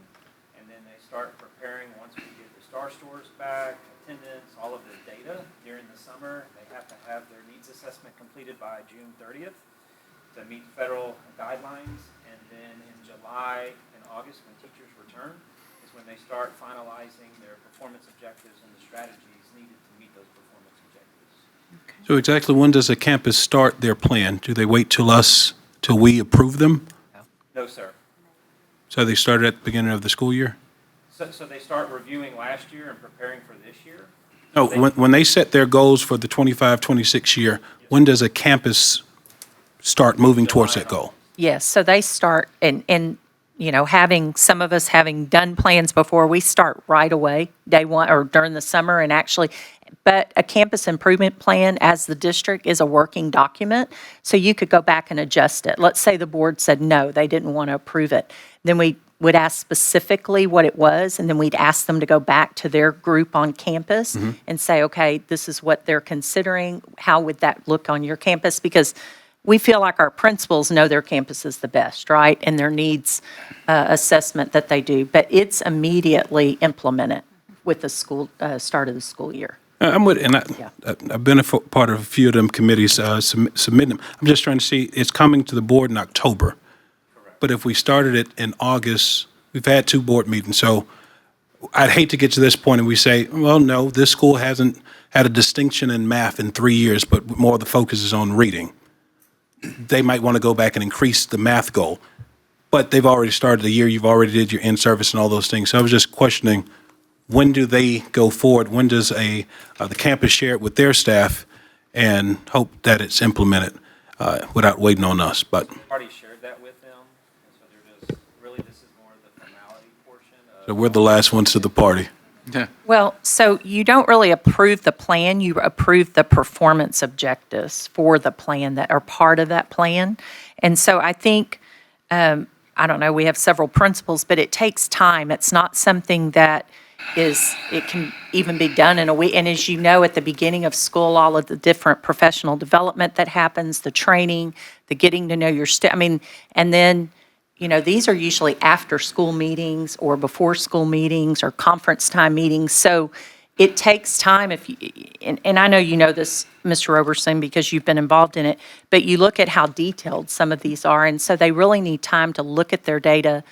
And then they start preparing once we get the star stores back, attendance, all of the data during the summer. They have to have their needs assessment completed by June 30th to meet federal guidelines. And then in July and August, when teachers return, is when they start finalizing their performance objectives and the strategies needed to meet those performance objectives. So exactly when does a campus start their plan? Do they wait till we approve them? No, sir. So they started at the beginning of the school year? So they start reviewing last year and preparing for this year? No, when they set their goals for the 25-26 year, when does a campus start moving towards that goal? Yes, so they start, and some of us having done plans before, we start right away, day one, or during the summer, and actually, but a campus improvement plan as the district is a working document, so you could go back and adjust it. Let's say the board said no, they didn't want to approve it. Then we would ask specifically what it was, and then we'd ask them to go back to their group on campus and say, okay, this is what they're considering. How would that look on your campus? Because we feel like our principals know their campus is the best, right? And their needs assessment that they do. But it's immediately implemented with the school, start of the school year. I'm with, and I've been a part of a few of them committees submitting them. I'm just trying to see, it's coming to the board in October. But if we started it in August, we've had 2 board meetings, so I'd hate to get to this point and we say, well, no, this school hasn't had a distinction in math in 3 years, but more of the focus is on reading. They might want to go back and increase the math goal. But they've already started the year, you've already did your in-service and all those things. So I was just questioning, when do they go forward? When does the campus share it with their staff and hope that it's implemented without waiting on us? But Already shared that with them, and so they're just, really, this is more the formality portion of. so we're the last ones to the party. Well, so you don't really approve the plan, you approve the performance objectives for the plan that are part of that plan. And so I think, I don't know, we have several principles, but it takes time. It's not something that it can even be done in a week. And as you know, at the beginning of school, all of the different professional development that happens, the training, the getting to know your and then, these are usually after-school meetings or before-school meetings or conference time meetings. So it takes time and I know you know this, Mr. Roberson, because you've been involved in it, but you look at how detailed some of these are, and so they really need time to look at their data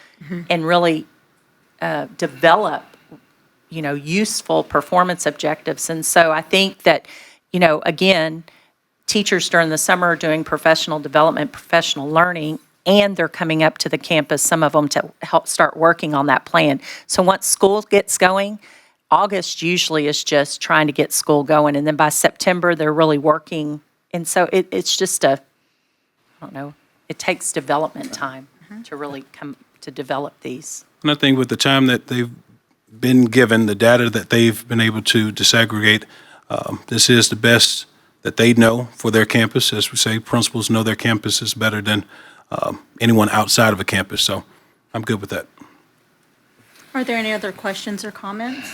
and really develop, useful performance objectives. And so I think that, again, teachers during the summer are doing professional development, professional learning, and they're coming up to the campus, some of them to help start working on that plan. So once school gets going, August usually is just trying to get school going, and then by September, they're really working. And so it's just it takes development time to really come to develop these. And I think with the time that they've been given, the data that they've been able to disaggregate, this is the best that they know for their campus. As we say, principals know their campuses better than anyone outside of a campus, so I'm good with that. Are there any other questions or comments?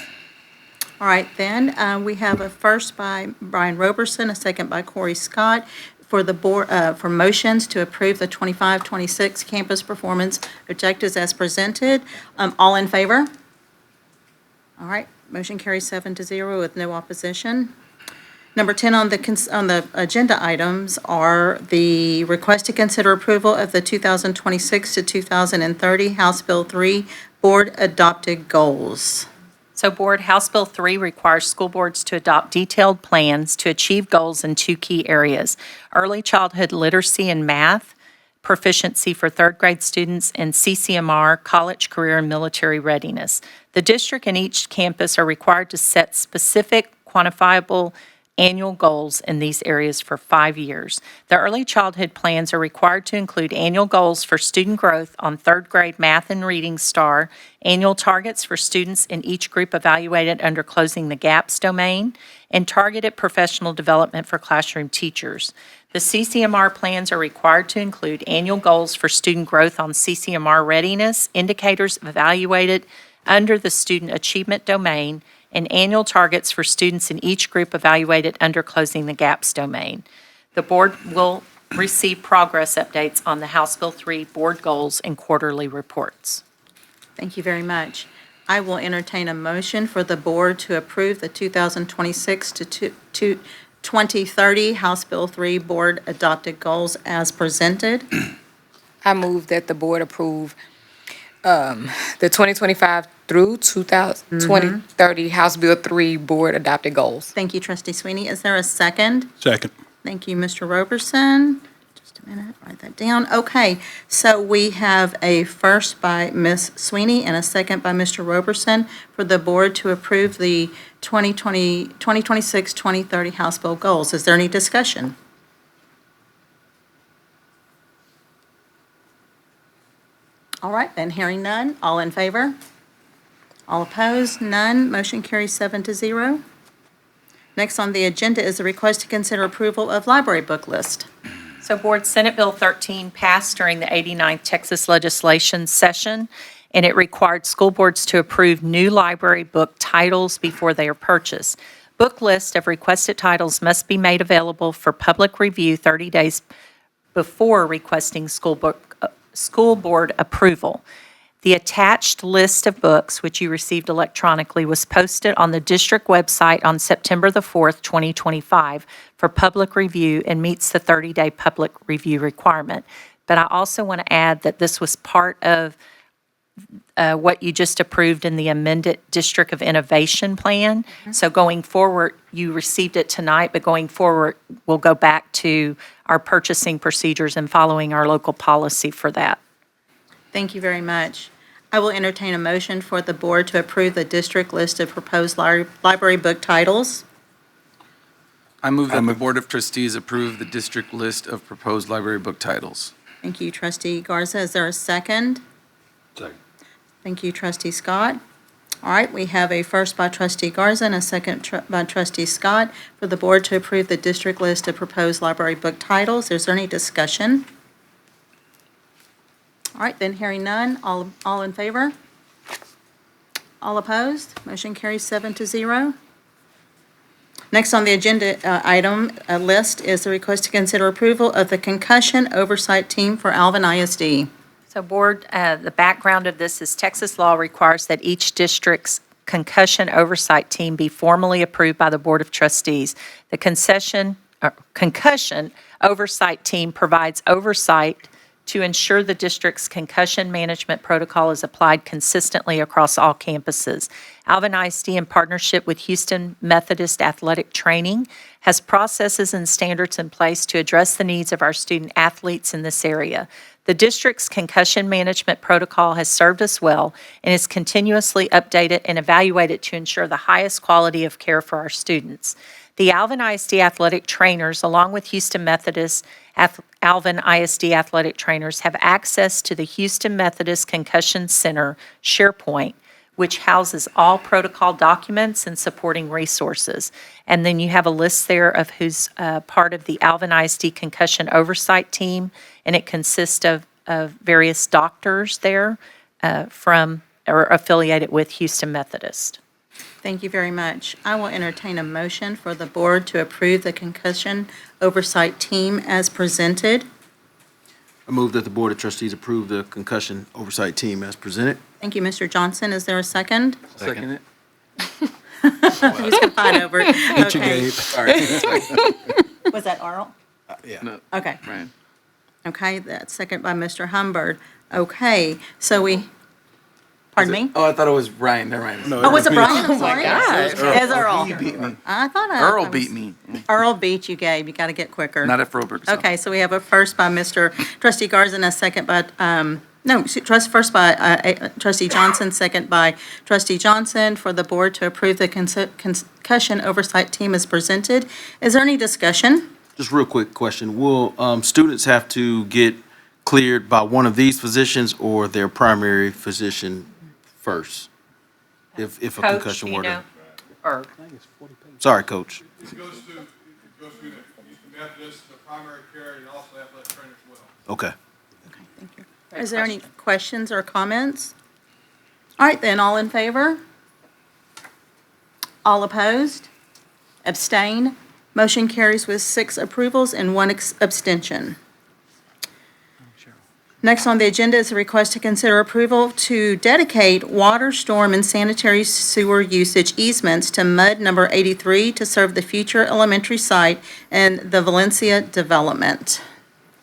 All right, then, we have a first by Brian Roberson, a second by Corey Scott, for the board, for motions to approve the 25-26 campus performance objectives as presented. All in favor? All right, Motion carries 7-0 with no opposition. Number 10 on the agenda items are the request to consider approval of the 2026 to 2030 House Bill 3 Board Adopted Goals. So Board, House Bill 3 requires school boards to adopt detailed plans to achieve goals in two key areas: early childhood literacy and math, proficiency for third grade students, and CCMR, college, career, and military readiness. The district and each campus are required to set specific, quantifiable annual goals in these areas for 5 years. The early childhood plans are required to include annual goals for student growth on third grade math and reading STAR, annual targets for students in each group evaluated under Closing the Gaps domain, and targeted professional development for classroom teachers. The CCMR plans are required to include annual goals for student growth on CCMR readiness, indicators evaluated under the student achievement domain, and annual targets for students in each group evaluated under Closing the Gaps domain. The board will receive progress updates on the House Bill 3 board goals and quarterly reports. Thank you very much. I will entertain a motion for the board to approve the 2026 to 2030 House Bill 3 Board Adopted Goals as presented. I move that the board approve the 2025 through 2030 House Bill 3 Board Adopted Goals. Thank you, Trustee Sweeney. Is there a second? Second. Thank you, Mr. Roberson. Just a minute, write that down. Okay, so we have a first by Ms. Sweeney and a second by Mr. Roberson for the board to approve the 2026-2030 House Bill goals. Is there any discussion? All right, then, hearing none. All in favor? All opposed? None. Motion carries 7-0. Next on the agenda is a request to consider approval of library book list. So Board, Senate Bill 13 passed during the 89th Texas legislation session, and it required school boards to approve new library book titles before they are purchased. Book list of requested titles must be made available for public review 30 days before requesting school board approval. The attached list of books, which you received electronically, was posted on the district website on September the 4th, 2025 for public review and meets the 30-day public review requirement. But I also want to add that this was part of what you just approved in the amended District of Innovation Plan. So going forward, you received it tonight, but going forward, we'll go back to our purchasing procedures and following our local policy for that. Thank you very much. I will entertain a motion for the board to approve the district list of proposed library book titles. I move that the Board of Trustees approve the district list of proposed library book titles. Thank you, Trustee Garza. Is there a second? Second. Thank you, Trustee Scott. All right, we have a first by Trustee Garza and a second by Trustee Scott for the board to approve the district list of proposed library book titles. Is there any discussion? All right, then hearing none, all in favor? All opposed? Motion carries 7-0. Next on the agenda item list is the request to consider approval of the concussion oversight team for Alvin ISD. So Board, the background of this is Texas law requires that each district's concussion oversight team be formally approved by the Board of Trustees. The concussion oversight team provides oversight to ensure the district's concussion management protocol is applied consistently across all campuses. Alvin ISD, in partnership with Houston Methodist Athletic Training, has processes and standards in place to address the needs of our student athletes in this area. The district's concussion management protocol has served us well and is continuously updated and evaluated to ensure the highest quality of care for our students. The Alvin ISD athletic trainers, along with Houston Methodist Alvin ISD athletic trainers, have access to the Houston Methodist Concussion Center SharePoint, which houses all protocol documents and supporting resources. And then you have a list there of who's part of the Alvin ISD Concussion Oversight Team, and it consists of various doctors there from or affiliated with Houston Methodist. Thank you very much. I will entertain a motion for the board to approve the concussion oversight team as presented. I move that the Board of Trustees approve the concussion oversight team as presented. Thank you, Mr. Johnson. Is there a second? Second it. He's gonna fight over it. Get you, Okay. Gabe. Was that Earl? Yeah. Okay. Right. Okay, that's second by Mr. Humbird. Okay, so pardon me? Oh, I thought it was Ryan. Never mind. Oh, was it Brian? I'm sorry. gosh. It's Earl. He beat me. I thought Earl beat me. Earl beat you, Gabe. You got to get quicker. Not at Froberg. Okay, so we have a first by Mr. Trustee Garza and a second by, first by Trustee Johnson, second by Trustee Johnson for the board to approve the concussion oversight team as presented. Is there any discussion? Just real quick question. Will students have to get cleared by one of these physicians or their primary physician first? If a Coach, concussion were to, or sorry, Coach. It goes through the Methodist, the primary care, and also athletic trainer as well. Okay. Is there any questions or comments? All right, then, all in favor? All opposed? Abstain? Motion carries with 6 approvals and 1 abstention. Next on the agenda is a request to consider approval to dedicate water, storm, and sanitary sewer usage easements to MUD number 83 to serve the future elementary site and the Valencia development.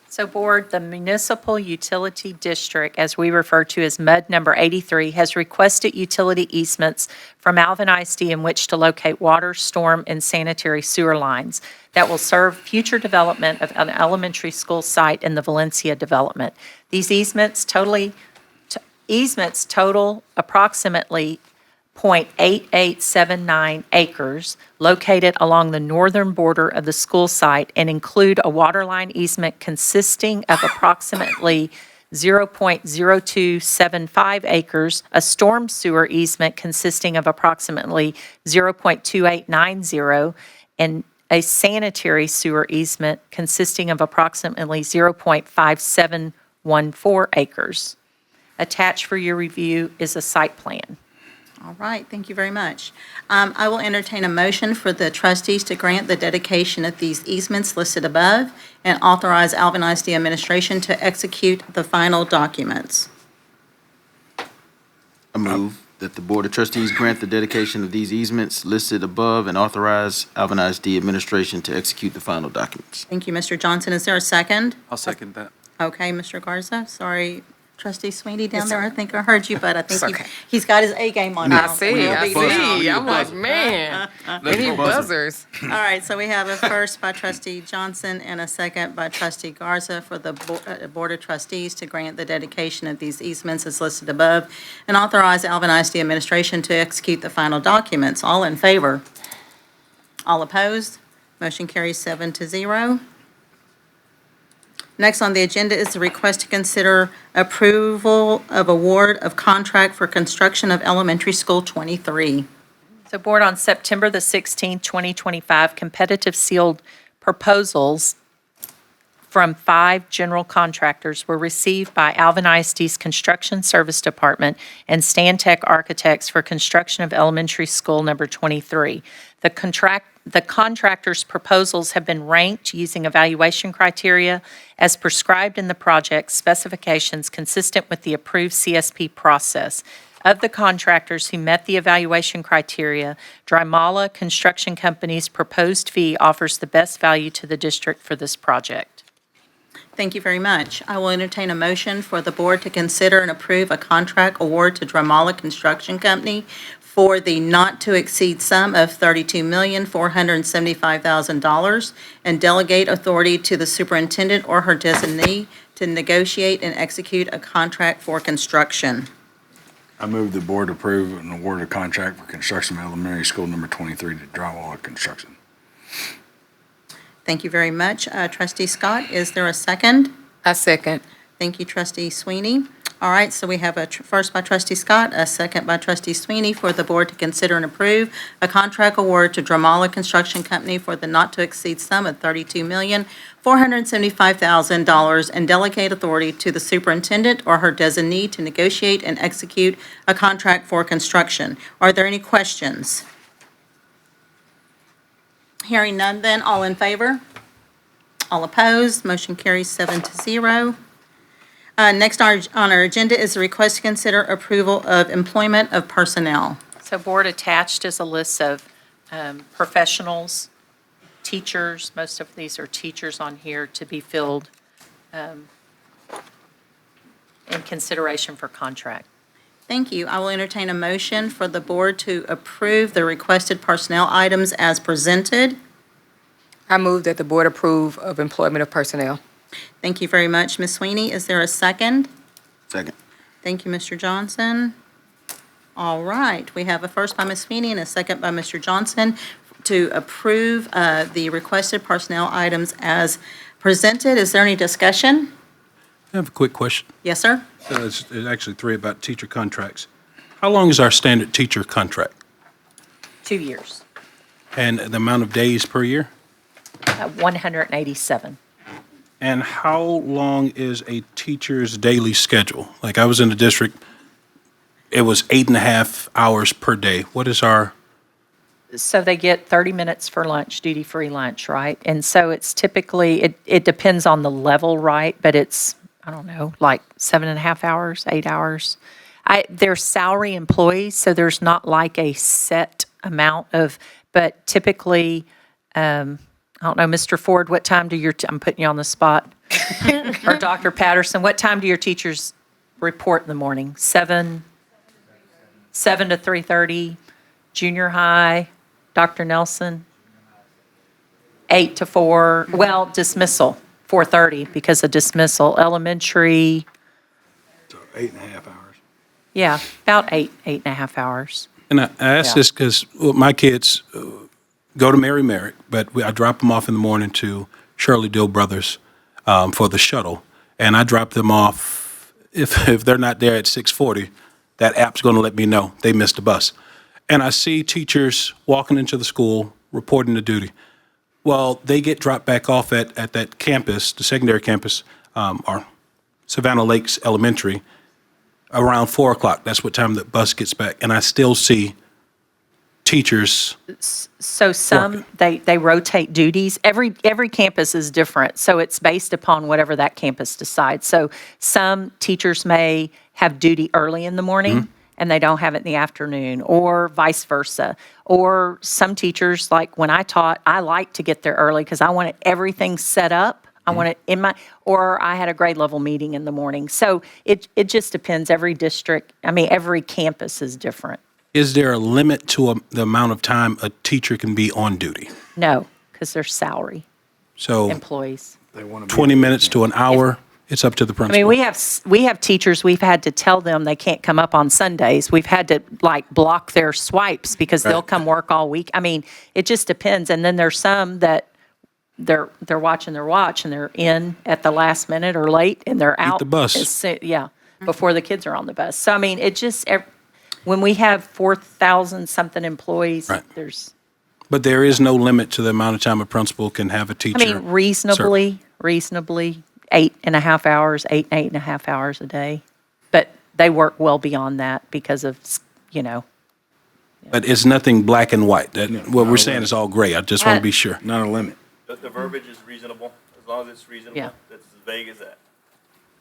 So Board, the Municipal Utility District, as we refer to as MUD number 83, has requested utility easements from Alvin ISD in which to locate water, storm, and sanitary sewer lines that will serve future development of an elementary school site in the Valencia development. These easements total approximately .8879 acres located along the northern border of the school site and include a water line easement consisting of approximately 0.0275 acres, a storm sewer easement consisting of approximately 0.2890, and a sanitary sewer easement consisting of approximately 0.5714 acres. Attached for your review is a site plan. All right, thank you very much. I will entertain a motion for the trustees to grant the dedication of these easements listed above and authorize Alvin ISD administration to execute the final documents. I move that the Board of Trustees grant the dedication of these easements listed above and authorize Alvin ISD administration to execute the final documents. Thank you, Mr. Johnson. Is there a second? I'll second that. Okay, Mr. Garza, sorry. Trustee Sweeney down there, I think I heard you, but I think okay. he's got his A game on now. I see. I'm like, man, any buzzers. All right, so we have a first by Trustee Johnson and a second by Trustee Garza for the Board of Trustees to grant the dedication of these easements as listed above and authorize Alvin ISD administration to execute the final documents. All in favor? All opposed? Motion carries 7-0. Next on the agenda is the request to consider approval of award of contract for construction of elementary school 23. So Board, on September the 16th, 2025, competitive sealed proposals from 5 general contractors were received by Alvin ISD's Construction Service Department and Stantec Architects for construction of elementary school number 23. The contractors' proposals have been ranked using evaluation criteria as prescribed in the project specifications consistent with the approved CSP process. Of the contractors who met the evaluation criteria, Drymala Construction Company's proposed fee offers the best value to the district for this project. Thank you very much. I will entertain a motion for the board to consider and approve a contract award to Drymala Construction Company for the not-to-exceed sum of $32,475,000 and delegate authority to the superintendent or her designee to negotiate and execute a contract for construction. I move the board approve and award a contract for construction of elementary school number 23 to Drywall Construction. Thank you very much. Trustee Scott, is there a second? A second. Thank you, Trustee Sweeney. All right, so we have a first by Trustee Scott, a second by Trustee Sweeney for the board to consider and approve a contract award to Drymala Construction Company for the not-to-exceed sum of $32,475,000 and delegate authority to the superintendent or her designee to negotiate and execute a contract for construction. Are there any questions? Hearing none, then, all in favor? All opposed? Motion carries 7-0. Next on our agenda is a request to consider approval of employment of personnel. So board attached is a list of professionals, teachers. Most of these are teachers on here to be filled in consideration for contract. Thank you. I will entertain a motion for the board to approve the requested personnel items as presented. I move that the board approve of employment of personnel. Thank you very much, Ms. Sweeney. Is there a second? Second. Thank you, Mr. Johnson. All right, we have a first by Ms. Sweeney and a second by Mr. Johnson to approve the requested personnel items as presented. Is there any discussion? I have a quick question. Yes, sir? It's actually three about teacher contracts. How long is our standard teacher contract? 2 years, And the amount of days per year? 187. And how long is a teacher's daily schedule? Like I was in the district, it was 8.5 hours per day. What is our, So they get 30 minutes for lunch, duty-free lunch, right? And so it's typically, it depends on the level, right? But it's, I don't know, like 7.5 hours, 8 hours. They're salary employees, so there's not like a set amount of, but typically, I don't know, Mr. Ford, what time do your, I'm putting you on the spot. Or Dr. Patterson, what time do your teachers report in the morning? 7 to 3:30, junior high, Dr. Nelson? 8 to 4, well, dismissal, 4:30 because of dismissal. Elementary, 8.5 hours? yeah, about 8.5 hours. And I ask Yeah. this because my kids go to Mary Merrick, but I drop them off in the morning to Shirley Dill Brothers for the shuttle. And I drop them off, if they're not there at 6:40, that app's going to let me know they missed the bus. And I see teachers walking into the school, reporting to duty. Well, they get dropped back off at that campus, the secondary campus, or Savannah Lakes Elementary, around 4 o'clock. That's what time the bus gets back. And I still see teachers. So some, they rotate duties. Every campus is different, so it's based upon whatever that campus decides. So some teachers may have duty early in the morning, and they don't have it in the afternoon, or vice versa. Or some teachers, like when I taught, I like to get there early because I wanted everything set up. I want it in my, or I had a grade level meeting in the morning. So it just depends. Every district, I mean, every campus is different. Is there a limit to the amount of time a teacher can be on duty? No, because they're salary So employees. 20 minutes to an hour, it's up to the I principal. mean, we have teachers, we've had to tell them they can't come up on Sundays. We've had to like block their swipes because they'll come work all week. I mean, it just depends. And then there's some that they're watching their watch and they're in at the last minute or late and they're out. the bus. Yeah, before the kids are on the bus. So I mean, it just, when we have 4,000 something employees, there's, But there is no limit to the amount of time a principal can have a teacher. I mean, reasonably 8.5 hours, 8.5 hours a day. But they work well beyond that because of, But it's nothing black and white. What we're saying is all gray. I just want to be sure. Not a limit. The verbiage is reasonable, as long as it's reasonable. Yeah. That's as vague as that.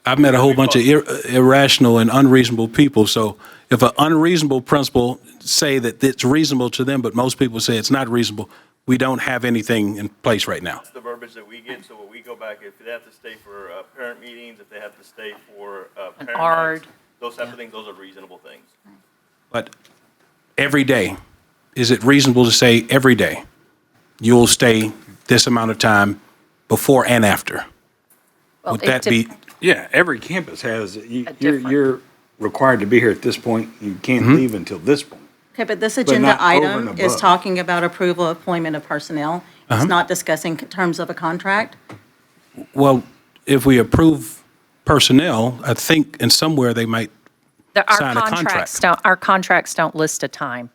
I've met a whole bunch of irrational and unreasonable people. So if an unreasonable principal say that it's reasonable to them, but most people say it's not reasonable, we don't have anything in place right now. That's the verbiage that we get, so when we go back, if they have to stay for parent meetings, if they have to stay for An parent ARD. nights, those type of things, those are reasonable things. But every day, is it reasonable to say every day you'll stay this amount of time before and after? Well, Would it that be? Yeah, every campus has, you're required to be here at this point. You can't leave until this point. Okay, but this But agenda not over item and is above. talking about approval of employment of personnel. It's not discussing terms of a contract. Well, if we approve personnel, I think in somewhere they might sign a contract. Our contracts don't list a time.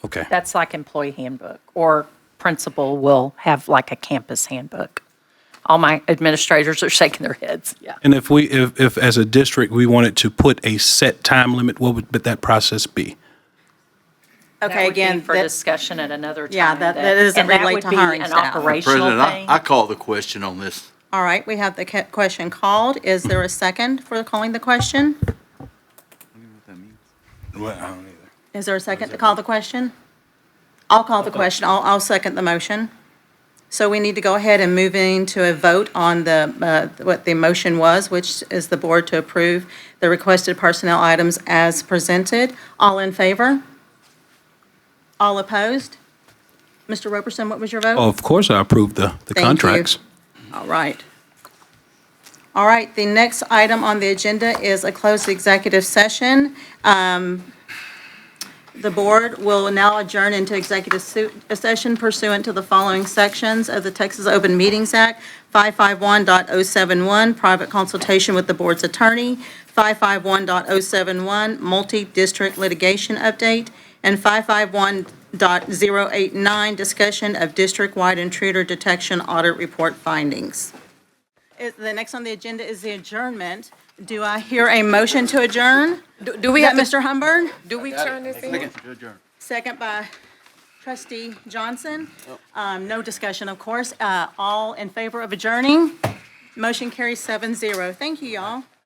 Okay. That's like employee handbook, or principal will have like a campus handbook. All my administrators are shaking their heads, yeah. And if as a district, we wanted to put a set time limit, what would that process be? Okay, That would be again, for discussion at another time. Yeah, that doesn't and that relate would to be hiring an staff. operational President, thing. I call the question on this. All right, we have the question called. Is there a second for calling the question? Well, I don't either. Is there a second to call the question? I'll call the question. I'll second the motion. So we need to go ahead and move into a vote on what the motion was, which is the board to approve the requested personnel items as presented. All in favor? All opposed? Mr. Roberson, what was your vote? Of course, I approve the Thank you. contracts. All right. All right, the next item on the agenda is a closed executive session. The board will now adjourn into executive session pursuant to the following sections of the Texas Open Meetings Act: 551.071, private consultation with the board's attorney; 551.071, multi-district litigation update; and 551.089, discussion of district-wide intruder detection audit report findings. The next on the agenda is the adjournment. Do I hear a motion to adjourn? Do we Is have that to- Mr. Humburn? Do we turn this in? Second by trustee Johnson. No discussion, of course. All in favor of adjourning? Motion carries 7-0. Thank you, y'all.